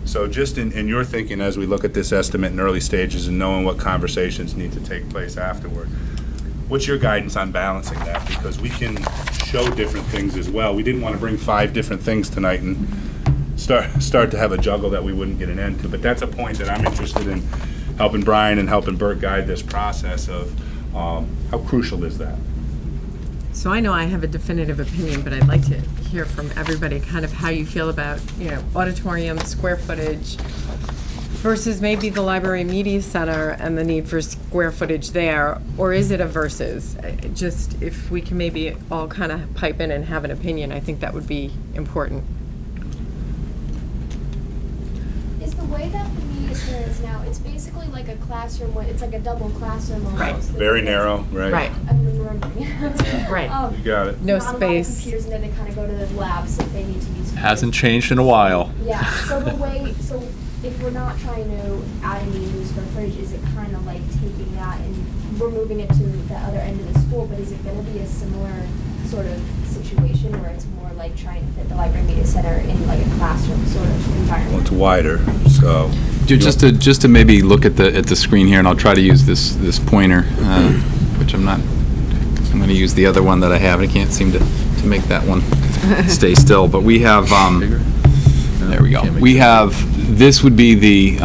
So just in your thinking, as we look at this estimate in early stages and knowing what conversations need to take place afterward, what's your guidance on balancing that? Because we can show different things as well. We didn't want to bring 5 different things tonight and start to have a juggle that we wouldn't get an end to. But that's a point that I'm interested in helping Brian and helping Bert guide this process of how crucial is that? So I know I have a definitive opinion, but I'd like to hear from everybody kind of how you feel about, auditorium, square footage versus maybe the library media center and the need for square footage there, or is it a versus? Just if we can maybe all kind of pipe in and have an opinion, I think that would be important. Is the way that the media center is now, it's basically like a classroom, it's like a double classroom almost. Right. Very narrow, right? Right. I'm remembering. Right. You got it. No Not a lot of space. computers, and then they kind of go to the labs if they need to use. Hasn't changed in a while. Yeah, so if we're not trying to add any new square footage, is it kind of like taking that and we're moving it to the other end of the school, but is it going to be a similar sort of situation where it's more like trying to fit the library media center in like a classroom sort of environment? Well, it's wider, so. Just to maybe look at the screen here, and I'll try to use this pointer, which I'm going to use the other one that I have. I can't seem to make that one stay still. But we have, there we go. We have, this would be the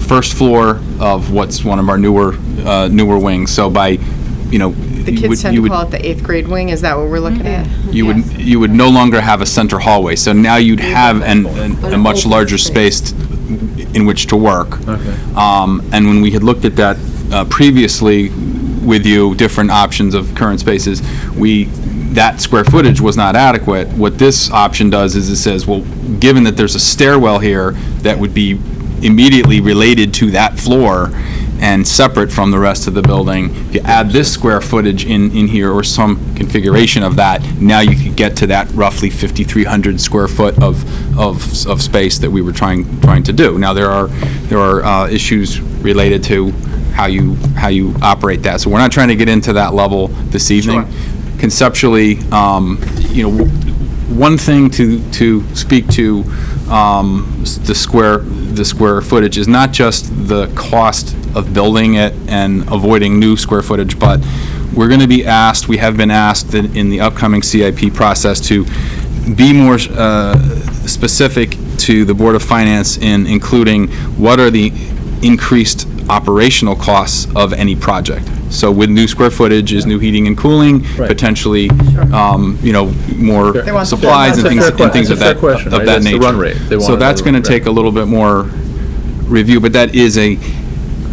first floor of what's one of our newer wings. So by, The kids tend to call it the 8th grade wing, is that what we're looking at? you would no longer have a center hallway. So now you'd have a much larger space in which to work. Okay. And when we had looked at that previously with you, different options of current spaces, that square footage was not adequate. What this option does is it says, well, given that there's a stairwell here that would be immediately related to that floor and separate from the rest of the building, if you add this square footage in here or some configuration of that, now you could get to that roughly 5,300 square foot of space that we were trying to do. Now there are issues related to how you operate that. So we're not trying to get into that level this evening. Sure. Conceptually, one thing to speak to the square footage is not just the cost of building it and avoiding new square footage, but we have been asked in the upcoming CIP process to be more specific to the Board of Finance in including what are the increased operational costs of any project. So with new square footage is new heating and cooling, potentially, more supplies and things of that nature. The run rate. So that's going to take a little bit more review, but that is a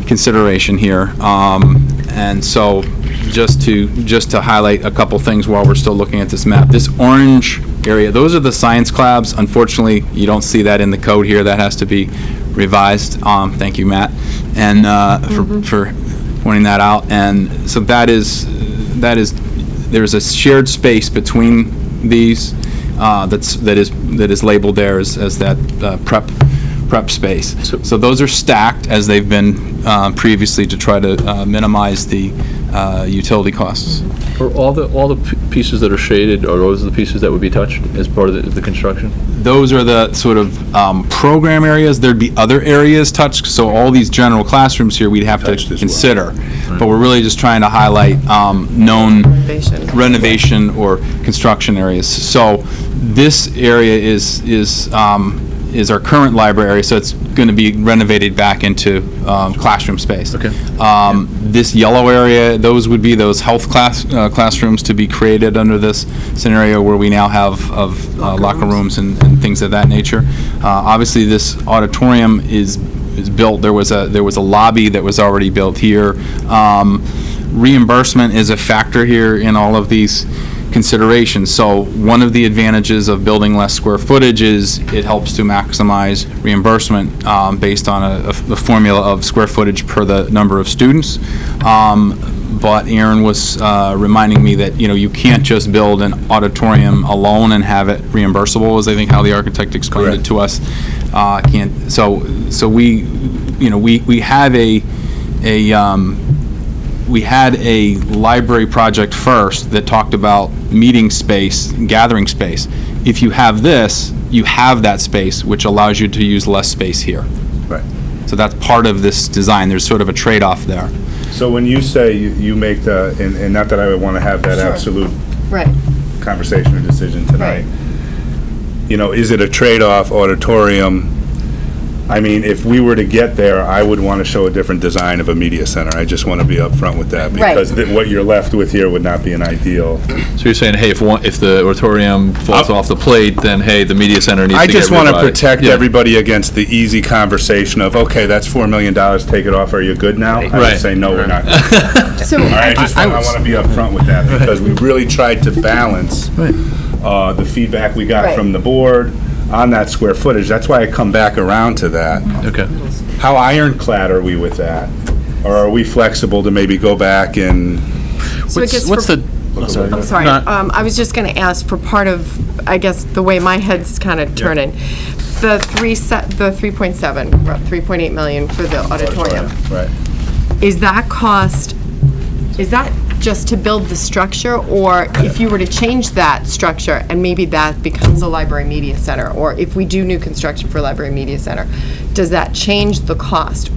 consideration here. And so just to highlight a couple things while we're still looking at this map, this orange area, those are the science labs. Unfortunately, you don't see that in the code here. That has to be revised. Thank you, Matt, and for pointing that out. And so there's a shared space between these that is labeled there as that prep space. So those are stacked as they've been previously to try to minimize the utility costs. Are all the pieces that are shaded, are those the pieces that would be touched as part of the construction? Those are the sort of program areas. There'd be other areas touched, so all these general classrooms here we'd have to consider. But we're really just trying to highlight known renovation or construction areas. So this area is our current library area, so it's going to be renovated back into classroom space. Okay. This yellow area, those would be those health classrooms to be created under this scenario where we now have locker rooms and things of that nature. Obviously, this auditorium is built. There was a lobby that was already built here. Reimbursement is a factor here in all of these considerations. So one of the advantages of building less square footage is it helps to maximize reimbursement based on a formula of square footage per the number of students. But Aaron was reminding me that, you can't just build an auditorium alone and have it reimbursable, is I think how the architect explained it to us. So we had a library project first that talked about meeting space, gathering space. If you have this, you have that space, which allows you to use less space here. Right. So that's part of this design. There's sort of a trade-off there. So when you say you make and not that I would want to have that absolute conversation or decision tonight, is it a trade-off auditorium? I mean, if we were to get there, I would want to show a different design of a media center. I just want to be upfront with that, because what you're left with here would not be an ideal. So you're saying, hey, if the auditorium falls off the plate, then hey, the media center needs to get I just want to revised. protect everybody against the easy conversation of, okay, that's $4 million, take it off, are you good now? I would say, no, we're not. So I want to be upfront with that, because we really tried to balance the feedback we got from the board on that square footage. That's why I come back around to that. Okay. How ironclad are we with that? Or are we flexible to maybe go back and... So I guess I'm sorry. I was just going to ask for part of, I guess, the way my head's kind of turning. The 3.8 million for the auditorium. Right. Is that just to build the structure, or if you were to change that structure and maybe that becomes a library media center, or if we do new construction for library media center, does that change the cost?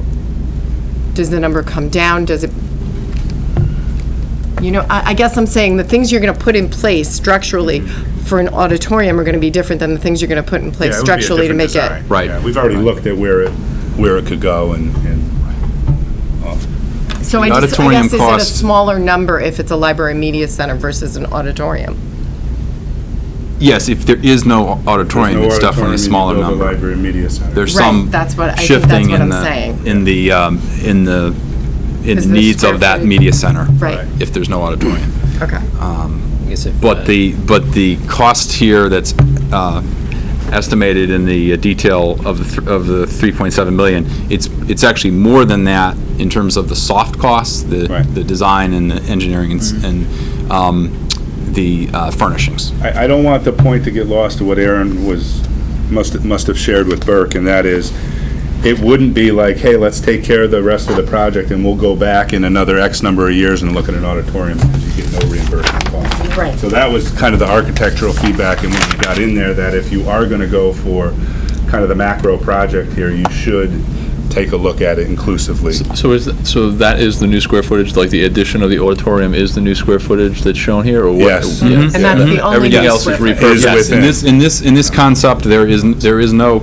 Does the number come down? Does it, I guess I'm saying the things you're going to put in place structurally for an auditorium are going to be different than the things you're going to put in place structurally to make it. Right. Yeah, we've already looked at where it could go and so I guess, is it a smaller number if it's a library media center versus an auditorium? Yes, if there is no auditorium, it's definitely a smaller number. Library media center. There's some shifting in the needs of that media center. Right. If there's no auditorium. Okay. But the cost here that's estimated in the detail of the 3.7 million, it's actually more than that in terms of the soft costs, the design and the engineering and the furnishings. I don't want the point to get lost to what Aaron must have shared with Burke, and that is, it wouldn't be like, hey, let's take care of the rest of the project and we'll go back in another X number of years and look at an auditorium because you get no reimbursement cost. Right. So that was kind of the architectural feedback, and when we got in there, that if you are going to go for kind of the macro project here, you should take a look at it inclusively. So that is the new square footage, like the addition of the auditorium is the new square footage that's shown here, or what? Yes. Yeah. And that's the only Everything new else is square repurposed. Yes, in this concept, there is no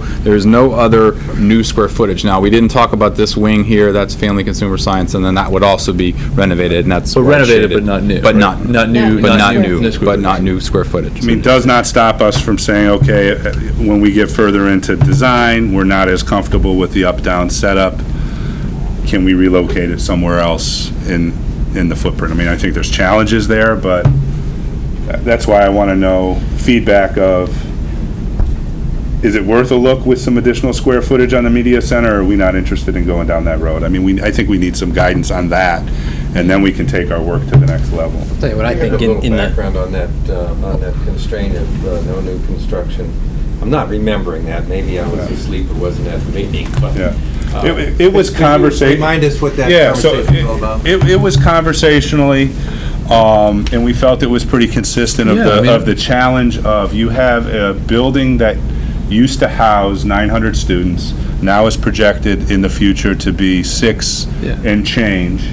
other new square footage. Now, we didn't talk about this wing here. That's family consumer science, and then that would also be renovated, and that's So renovated, but not new. But right? not new. but not new new, square but not footage. new square footage. I mean, does not stop us from saying, okay, when we get further into design, we're not as comfortable with the up-down setup. Can we relocate it somewhere else in the footprint? I mean, I think there's challenges there, but that's why I want to know feedback of, is it worth a look with some additional square footage on the media center, or are we not interested in going down that road? I mean, I think we need some guidance on that, and then we can take our work to the next level. I'll tell you what I think in the background on that constraint of no new construction. I'm not remembering that. Maybe I was asleep or wasn't at the meeting, but. Yeah. It was conversation. Remind us what that conversation was all about. It was conversationally, and we felt it was pretty consistent of the challenge of, you have a building that used to house 900 students, now is projected in the future to be 6 and change.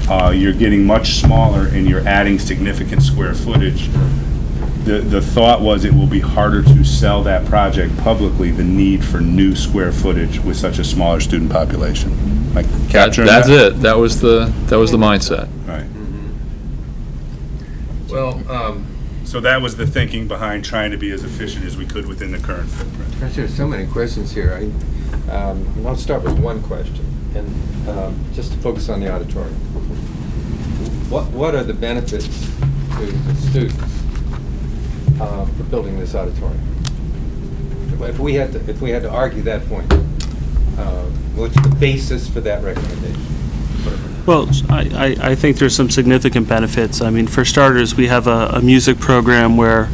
You're getting much smaller and you're adding significant square footage. The thought was it will be harder to sell that project publicly, the need for new square footage with such a smaller student population. Like capturing That's it. That was the mindset. Right. Well, so that was the thinking behind trying to be as efficient as we could within the current footprint. gosh, there's so many questions here. I'll start with one question, and just to focus on the auditorium. What are the benefits to the students for building this auditorium? If we had to argue that point, what's the basis for that recommendation? Well, I think there's some significant benefits. I mean, for starters, we have a music program where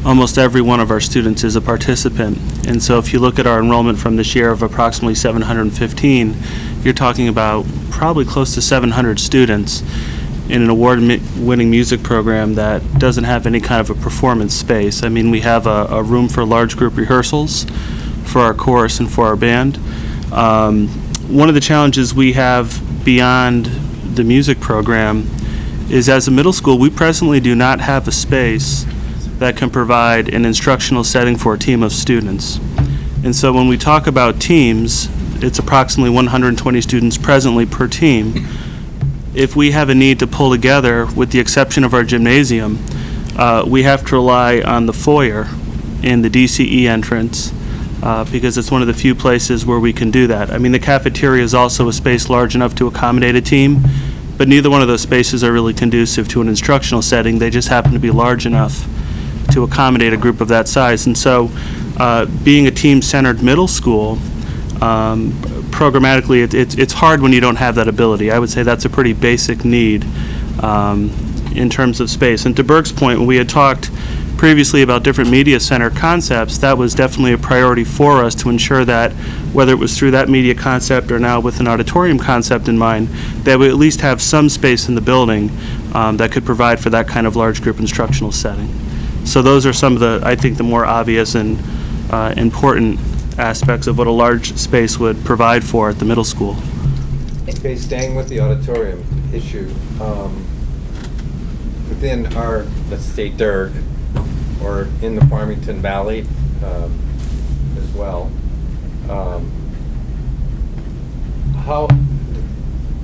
almost every one of our students is a participant. And so if you look at our enrollment from this year of approximately 715, you're talking about probably close to 700 students in an award-winning music program that doesn't have any kind of a performance space. I mean, we have a room for large group rehearsals for our chorus and for our band. One of the challenges we have beyond the music program is, as a middle school, we presently do not have a space that can provide an instructional setting for a team of students. And so when we talk about teams, it's approximately 120 students presently per team. If we have a need to pull together, with the exception of our gymnasium, we have to rely on the foyer in the DCE entrance because it's one of the few places where we can do that. I mean, the cafeteria is also a space large enough to accommodate a team, but neither one of those spaces are really conducive to an instructional setting. They just happen to be large enough to accommodate a group of that size. And so being a team-centered middle school, programmatically, it's hard when you don't have that ability. I would say that's a pretty basic need in terms of space. And to Burke's point, when we had talked previously about different media center concepts, that was definitely a priority for us to ensure that, whether it was through that media concept or now with an auditorium concept in mind, that we at least have some space in the building that could provide for that kind of large group instructional setting. So those are some of the, I think, the more obvious and important aspects of what a large space would provide for at the middle school. Okay, staying with the auditorium issue, within our, let's say, DERG, or in the Farmington Valley as well, how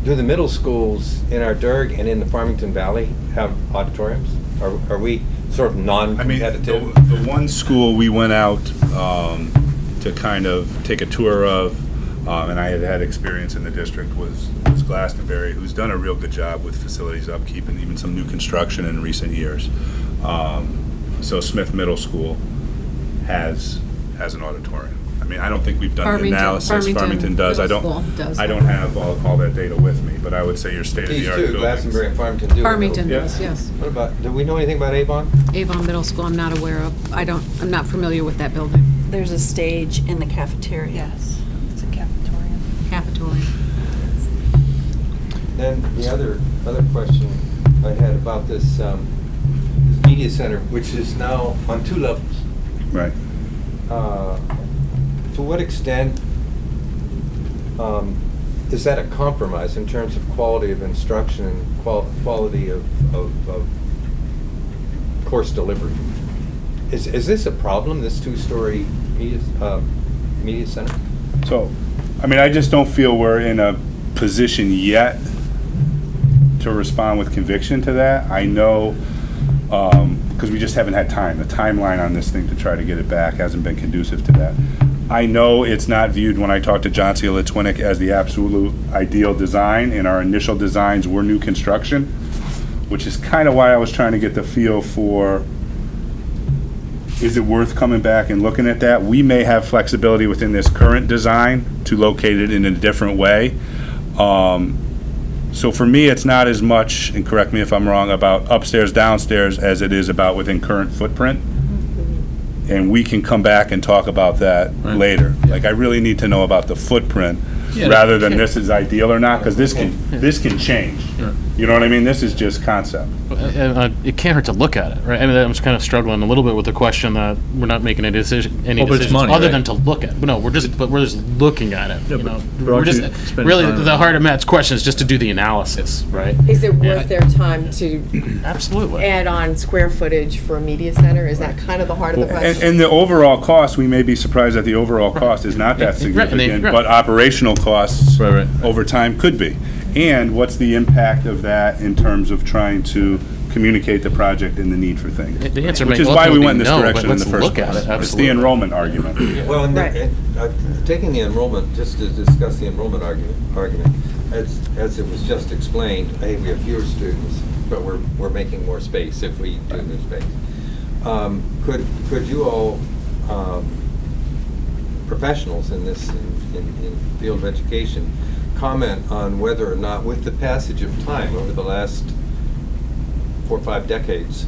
do the middle schools in our DERG and in the Farmington Valley have auditoriums? Are we sort of non-competitive? I mean, the one school we went out to kind of take a tour of, and I had experience in the district, was Glastonbury, who's done a real good job with facilities upkeep and even some new construction in recent years. So Smith Middle School has an auditorium. I mean, I don't think we've done the analysis. Farmington does. I don't have all that data with me, but I would say your state-of-the-art These two, buildings. Glastonbury and Farmington do. Farmington does, yes. What about, do we know anything about Avon? Avon Middle School, I'm not aware of. I'm not familiar with that building. There's a stage in the cafeteria. Yes. It's a cafeteria. Cafeteria. Then the other question I had about this media center, which is now on 2 levels. Right. To what extent is that a compromise in terms of quality of instruction and quality of course delivery? Is this a problem, this 2-story media center? So, I mean, I just don't feel we're in a position yet to respond with conviction to that. I know, because we just haven't had time. The timeline on this thing to try to get it back hasn't been conducive to that. I know it's not viewed, when I talked to John C. Litwinick, as the absolute ideal design. In our initial designs were new construction, which is kind of why I was trying to get the feel for, is it worth coming back and looking at that? We may have flexibility within this current design to locate it in a different way. So for me, it's not as much, and correct me if I'm wrong, about upstairs, downstairs as it is about within current footprint. And we can come back and talk about that later. Like, I really need to know about the footprint rather than this is ideal or not, because this can change. You know what I mean? This is just concept. It can't hurt to look at it, right? I mean, I'm just kind of struggling a little bit with the question that we're not making any decisions money, other right? than to look at it. But no, we're just looking at it. Yeah, you know, but we're just spend really time the on heart of Matt's question is just to do the analysis, right? Is it worth their time to absolutely add on square footage for a media center? Is that kind of the heart of the question? And the overall cost, we may be surprised that the overall cost is not that significant, but operational costs over time could be. And what's the impact of that in terms of trying to communicate the project and the need for things? The answer which may is why we ultimately went in this no, direction but in the let's first look at place. it, It's the absolutely. enrollment argument. Well, and taking the enrollment, just to discuss the enrollment argument, as it was just explained, hey, we have fewer students, but we're making more space if we do new space. could you all, professionals in this, in field of education, comment on whether or not, with the passage of time over the last 4 or 5 decades,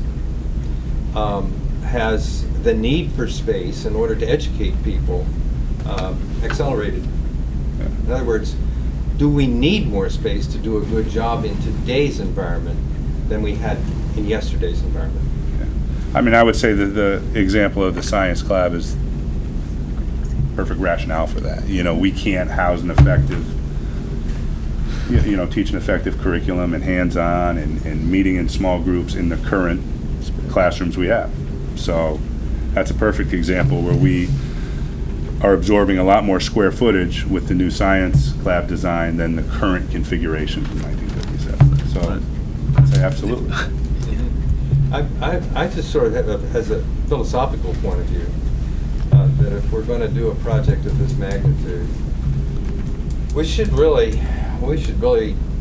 has the need for space in order to educate people accelerated? In other words, do we need more space to do a good job in today's environment than we had in yesterday's environment? I mean, I would say that the example of the science club is perfect rationale for that. You know, we can't house an effective, teach an effective curriculum and hands-on and meeting in small groups in the current classrooms we have. So that's a perfect example where we are absorbing a lot more square footage with the new science lab design than the current configuration from 1957. So I'd say absolutely. I just sort of have as a philosophical point of view, that if we're going to do a project of this magnitude, we should really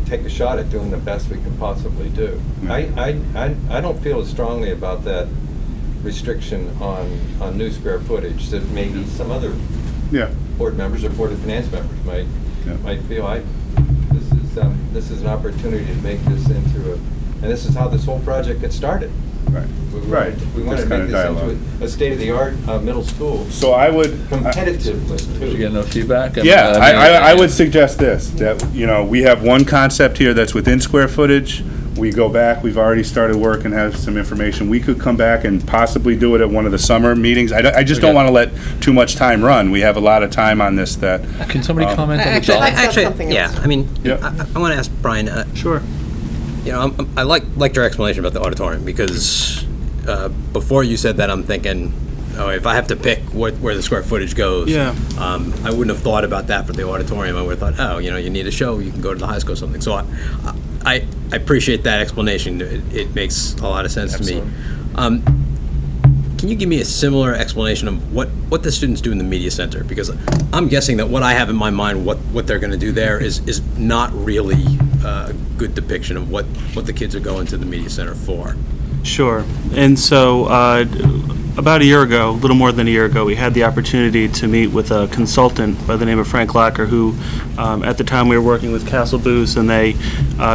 take a shot at doing the best we can possibly do. I don't feel as strongly about that restriction on new square footage that maybe some other board members or Board of Finance members might feel. This is an opportunity to make this into and this is how this whole project gets started. Right. We want to make this into a state-of-the-art middle school. So I would competitively too. Did you get no feedback? I would suggest this, that we have one concept here that's within square footage. We go back, we've already started work and have some information. We could come back and possibly do it at one of the summer meetings. I just don't want to let too much time run. We have a lot of time on this that. Can somebody comment on the Actually, yeah, I mean, I want to ask Brian. Sure. I liked your explanation about the auditorium, because before you said that, I'm thinking, if I have to pick where the square footage goes, I wouldn't have thought about that for the auditorium. I would have thought, you need a show, you can go to the high school or something. So I appreciate that explanation. It makes a lot of sense to me. Can you give me a similar explanation of what the students do in the media center? Because I'm guessing that what I have in my mind, what they're going to do there is not really a good depiction of what the kids are going to the media center for. Sure. And so about a year ago, a little more than a year ago, we had the opportunity to meet with a consultant by the name of Frank Lacker, who at the time we were working with Castle Booze, and they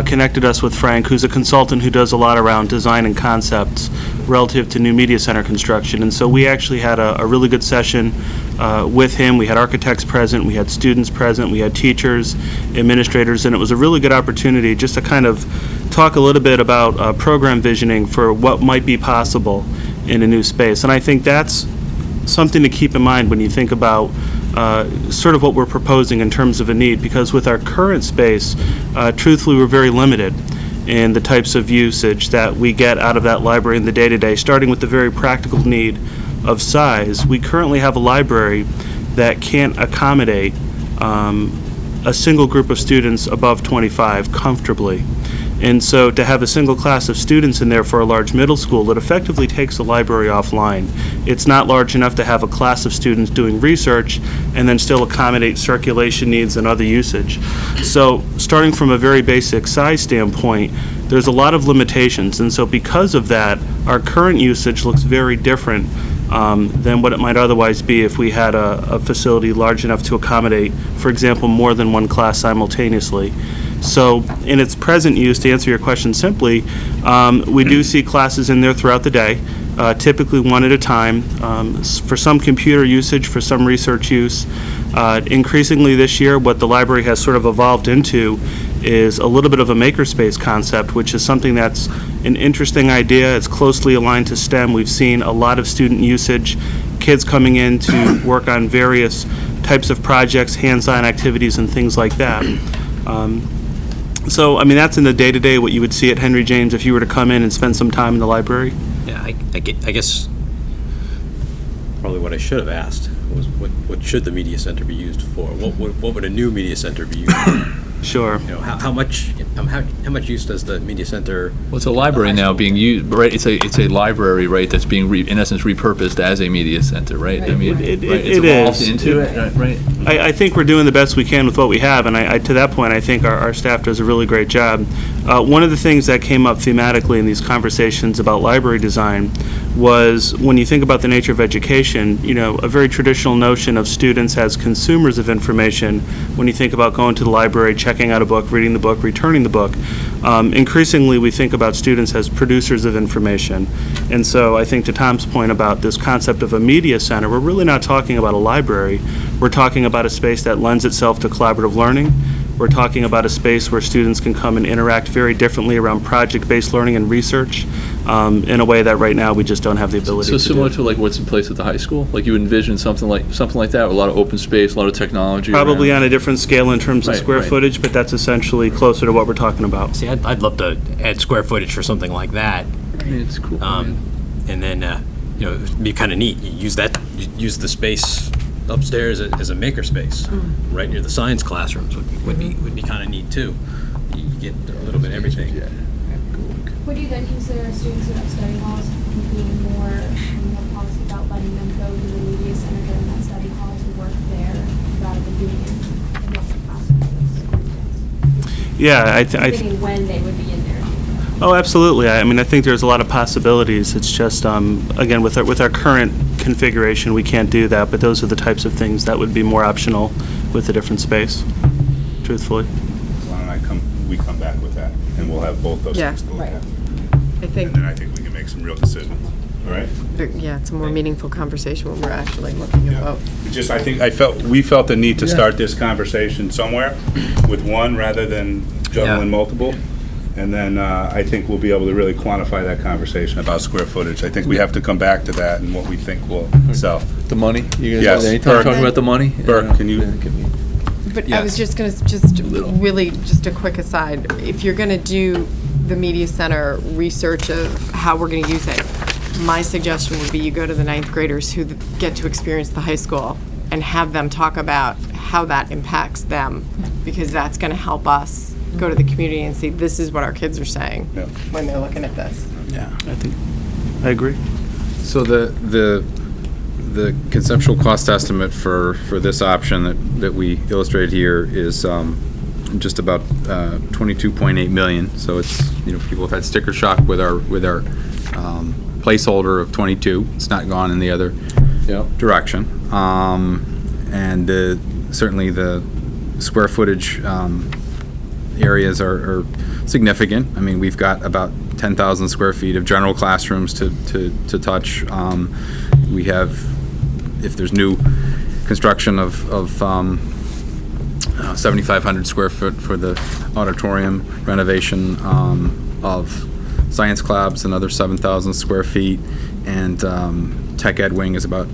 connected us with Frank, who's a consultant who does a lot around design and concepts relative to new media center construction. And so we actually had a really good session with him. We had architects present, we had students present, we had teachers, administrators, and it was a really good opportunity just to kind of talk a little bit about program visioning for what might be possible in a new space. And I think that's something to keep in mind when you think about sort of what we're proposing in terms of a need, because with our current space, truthfully, we're very limited in the types of usage that we get out of that library in the day-to-day, starting with the very practical need of size. We currently have a library that can't accommodate a single group of students above 25 comfortably. And so to have a single class of students in there for a large middle school, it effectively takes the library offline. It's not large enough to have a class of students doing research and then still accommodate circulation needs and other usage. So starting from a very basic size standpoint, there's a lot of limitations. And so because of that, our current usage looks very different than what it might otherwise be if we had a facility large enough to accommodate, for example, more than one class simultaneously. So in its present use, to answer your question simply, we do see classes in there throughout the day, typically one at a time, for some computer usage, for some research use. Increasingly this year, what the library has sort of evolved into is a little bit of a makerspace concept, which is something that's an interesting idea. It's closely aligned to STEM. We've seen a lot of student usage, kids coming in to work on various types of projects, hands-on activities, and things like that. So, I mean, that's in the day-to-day what you would see at Henry James if you were to come in and spend some time in the library. Yeah, I guess probably what I should have asked was what should the media center be used for? What would a new media center be used for? Sure. How much use does the media center? Well, it's a library now being used, right? It's a library, right? That's being in essence repurposed as a media center, right? I mean, it's evolved into it, right? I think we're doing the best we can with what we have, and to that point, I think our staff does a really great job. One of the things that came up thematically in these conversations about library design was when you think about the nature of education, a very traditional notion of students as consumers of information, when you think about going to the library, checking out a book, reading the book, returning the book, increasingly we think about students as producers of information. And so I think to Tom's point about this concept of a media center, we're really not talking about a library. We're talking about a space that lends itself to collaborative learning. We're talking about a space where students can come and interact very differently around project-based learning and research in a way that right now we just don't have the ability So to similar do. to like what's in place at the high school? Like you envision something like that, with a lot of open space, a lot of technology Probably around? on a different scale in terms of Right, square right. footage, but that's essentially closer to what we're talking about. See, I'd love to add square footage for something like that. It's cool. And then, it'd be kind of neat. You use the space upstairs as a maker space, right near the science classrooms would be kind of neat too. You get a little bit of everything. Would you then consider students who have study halls being more policy about letting them go to the media center during that study hall to work there rather than doing it in the classroom? Yeah, I Thinking when they would be in there. Oh, absolutely. I mean, I think there's a lot of possibilities. It's just, again, with our current configuration, we can't do that, but those are the types of things that would be more optional with a different space, truthfully. Why don't we come back with that, and we'll have both those Yeah. things to look Right. at. I think, And then I think we can make some real decisions, all right? yeah, it's a more meaningful conversation when we're actually looking at both. We felt the need to start this conversation somewhere with one rather than juggling multiple. And then I think we'll be able to really quantify that conversation about square footage. I think we have to come back to that and what we think will sell. The money? You guys Yes. have anytime Burke. talking about the money? Burke, can you? But I was just going to, really, just a quick aside, if you're going to do the media center research of how we're going to use it, my suggestion would be you go to the ninth graders who get to experience the high school and have them talk about how that impacts them, because that's going to help us go to the community and see this is what our kids are saying when they're looking at this. Yeah, I agree. So the conceptual cost estimate for this option that we illustrated here is just about 22.8 million. So it's, people have had sticker shock with our placeholder of 22. It's not gone in the other direction. And certainly the square footage areas are significant. I mean, we've got about 10,000 square feet of general classrooms to touch. We have, if there's new construction of 7,500 square foot for the auditorium renovation, of science clubs, another 7,000 square feet, and tech ed wing is about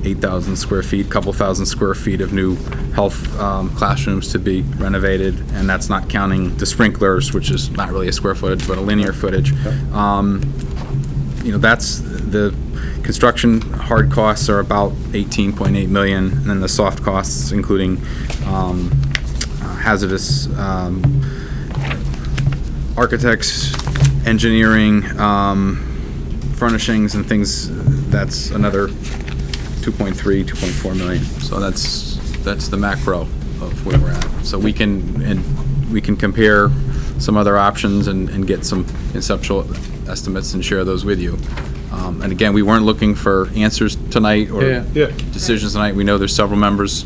8,000 square feet, couple thousand square feet of new health classrooms to be renovated, and that's not counting the sprinklers, which is not really a square footage, but a linear footage. That's the construction hard costs are about 18.8 million, and then the soft costs, including hazardous architects, engineering, furnishings, and things. That's another 2.4 million. So that's the macro of where we're at. So we can compare some other options and get some conceptual estimates and share those with you. And again, we weren't looking for answers tonight or decisions tonight. We know there's several members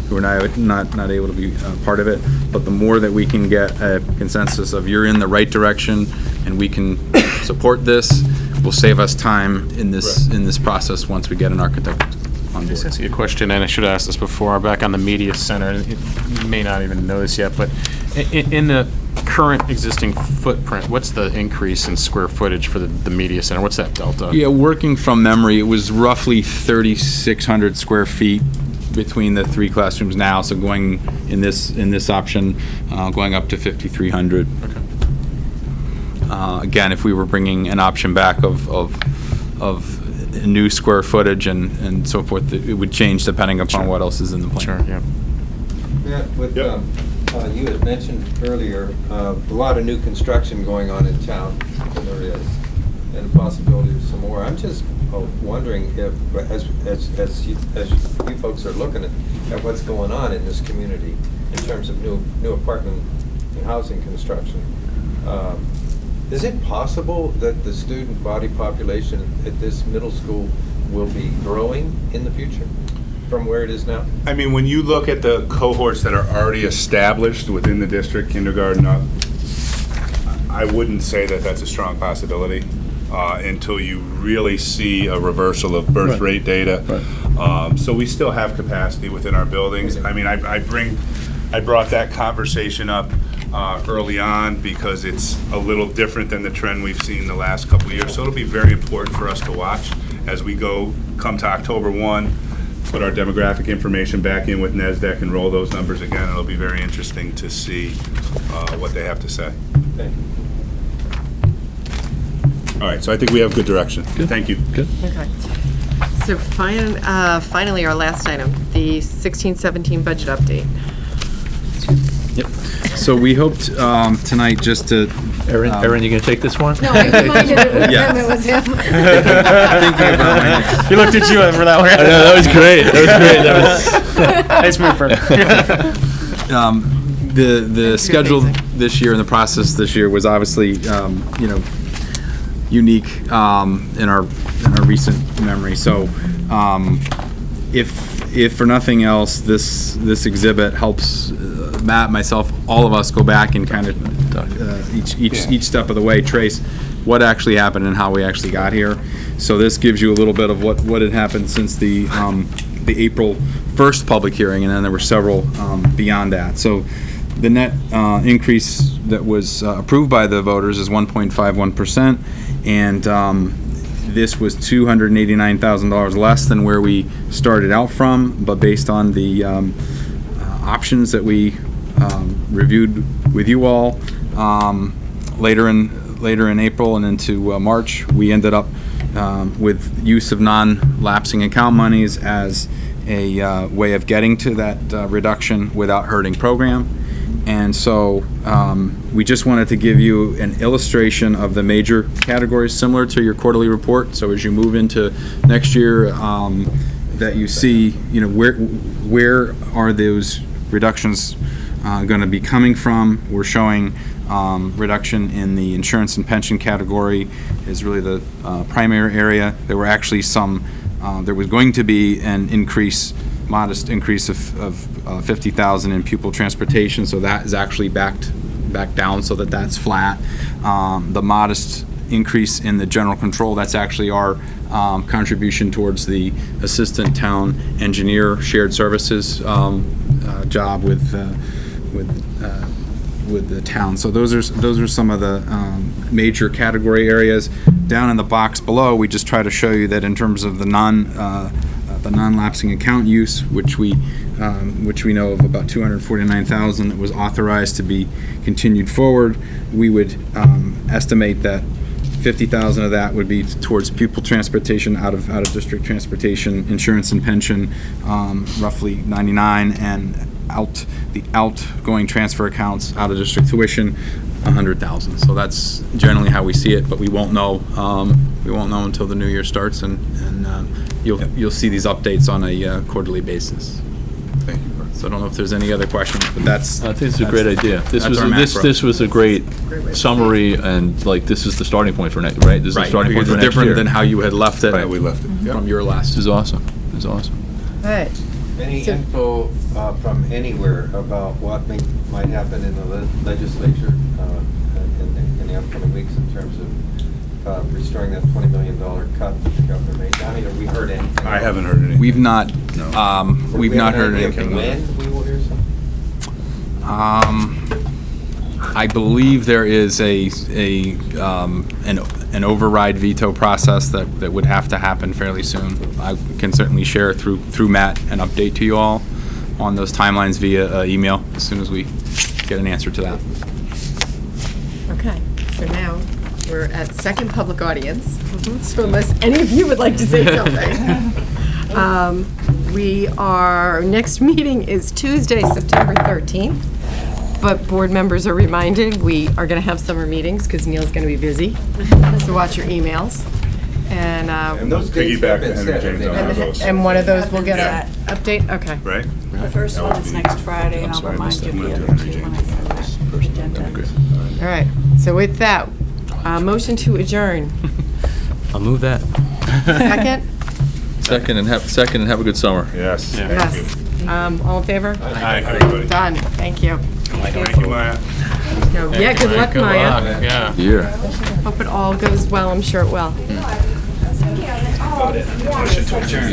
who are not able to be part of it. But the more that we can get a consensus of you're in the right direction and we can support this, will save us time in this process once we get an architect on board. Just ask you a question, and I should have asked this before, back on the media center. You may not even know this yet, but in the current existing footprint, what's the increase in square footage for the media center? What's that delta? Yeah, working from memory, it was roughly 3,600 square feet between the three classrooms now, so going in this option, going up to 5,300. Okay. Again, if we were bringing an option back of new square footage and so forth, it would change depending upon what else is in the plan. Sure, yeah. Yeah, you had mentioned earlier, a lot of new construction going on in town, and there is, and the possibility of some more. I'm just wondering if, as you folks are looking at what's going on in this community in terms of new apartment and housing construction, Is it possible that the student body population at this middle school will be growing in the future from where it is now? I mean, when you look at the cohorts that are already established within the district, kindergarten up, I wouldn't say that that's a strong possibility until you really see a reversal of birth rate data. So we still have capacity within our buildings. I mean, I brought that conversation up early on because it's a little different than the trend we've seen the last couple of years. So it'll be very important for us to watch as we come to October 1, put our demographic information back in with NESDEC and roll those numbers again. It'll be very interesting to see what they have to say. Thank you. All right, so I think we have good direction. Good. Thank you. Good. Okay. So finally, our last item, the 16-17 budget update. Yep. So we hoped tonight just to. Erin, you gonna take this one? No, I reminded it was Yeah. him, it was him. Thinking about my next. He looked at you for that one. I know, that was great. That was great. Nice move, Fred. The schedule this year and the process this year was obviously unique in our recent memory. So if for nothing else, this exhibit helps Matt, myself, all of us go back and kind of each step of the way trace what actually happened and how we actually got here. So this gives you a little bit of what had happened since the April 1st public hearing, and then there were several beyond that. So the net increase that was approved by the voters is 1.51%, and this was $289,000 less than where we started out from, but based on the options that we reviewed with you all later in April and into March, we ended up with use of non-lapsing account monies as a way of getting to that reduction without hurting program. And so we just wanted to give you an illustration of the major categories similar to your quarterly report. So as you move into next year, that you see, where are those reductions going to be coming from. We're showing reduction in the insurance and pension category is really the primary area. There were actually there was going to be an modest increase of $50,000 in pupil transportation, so that is actually back down so that's flat. The modest increase in the general control, that's actually our contribution towards the assistant town engineer shared services job with the town. So those are some of the major category areas. Down in the box below, we just try to show you that in terms of the non-lapsing account use, which we know of about $249,000 that was authorized to be continued forward, we would estimate that $50,000 of that would be towards pupil transportation, out of district transportation, insurance and pension, roughly 99, and the outgoing transfer accounts, out of district tuition, 100,000. So that's generally how we see it, but we won't know. We won't know until the new year starts, and you'll see these updates on a quarterly basis. Thank you. So I don't know if there's any other questions, but I think it's a great idea. This was a great summary, and this is the starting point for next, right? This is the starting point for next year. Different than how you had left it. Right, we left it from your last. This is awesome. This is awesome. All right. Any info from anywhere about what might happen in the legislature in the upcoming weeks in terms of restoring that $20 million cut that the governor made? Donnie, have we heard anything? I haven't heard anything. We've not. No. We've not heard anything. When we will hear something? I believe there is an override veto process that would have to happen fairly soon. I can certainly share through Matt an update to you all on those timelines via email as soon as we get an answer to that. Okay, so now we're at second public audience. So unless any of you would like to say something. Our next meeting is Tuesday, September 13th. But board members are reminded, we are going to have summer meetings because Neil's going to be busy. So watch your emails. And those dates have been set, and one of those will get an update? Okay. Right? The first one is next Friday, and I'll remind you of the other two when I send that agenda. All right. So with that, Motion to adjourn. I'll move that. Second? Second, and have a good summer. Yes. Yes. All in favor? Aye, everybody. Done. Thank you. Thank you, Maya. Yeah, good luck, Maya. Yeah. Yeah. Hope it all goes well. I'm sure it will. Motion to adjourn.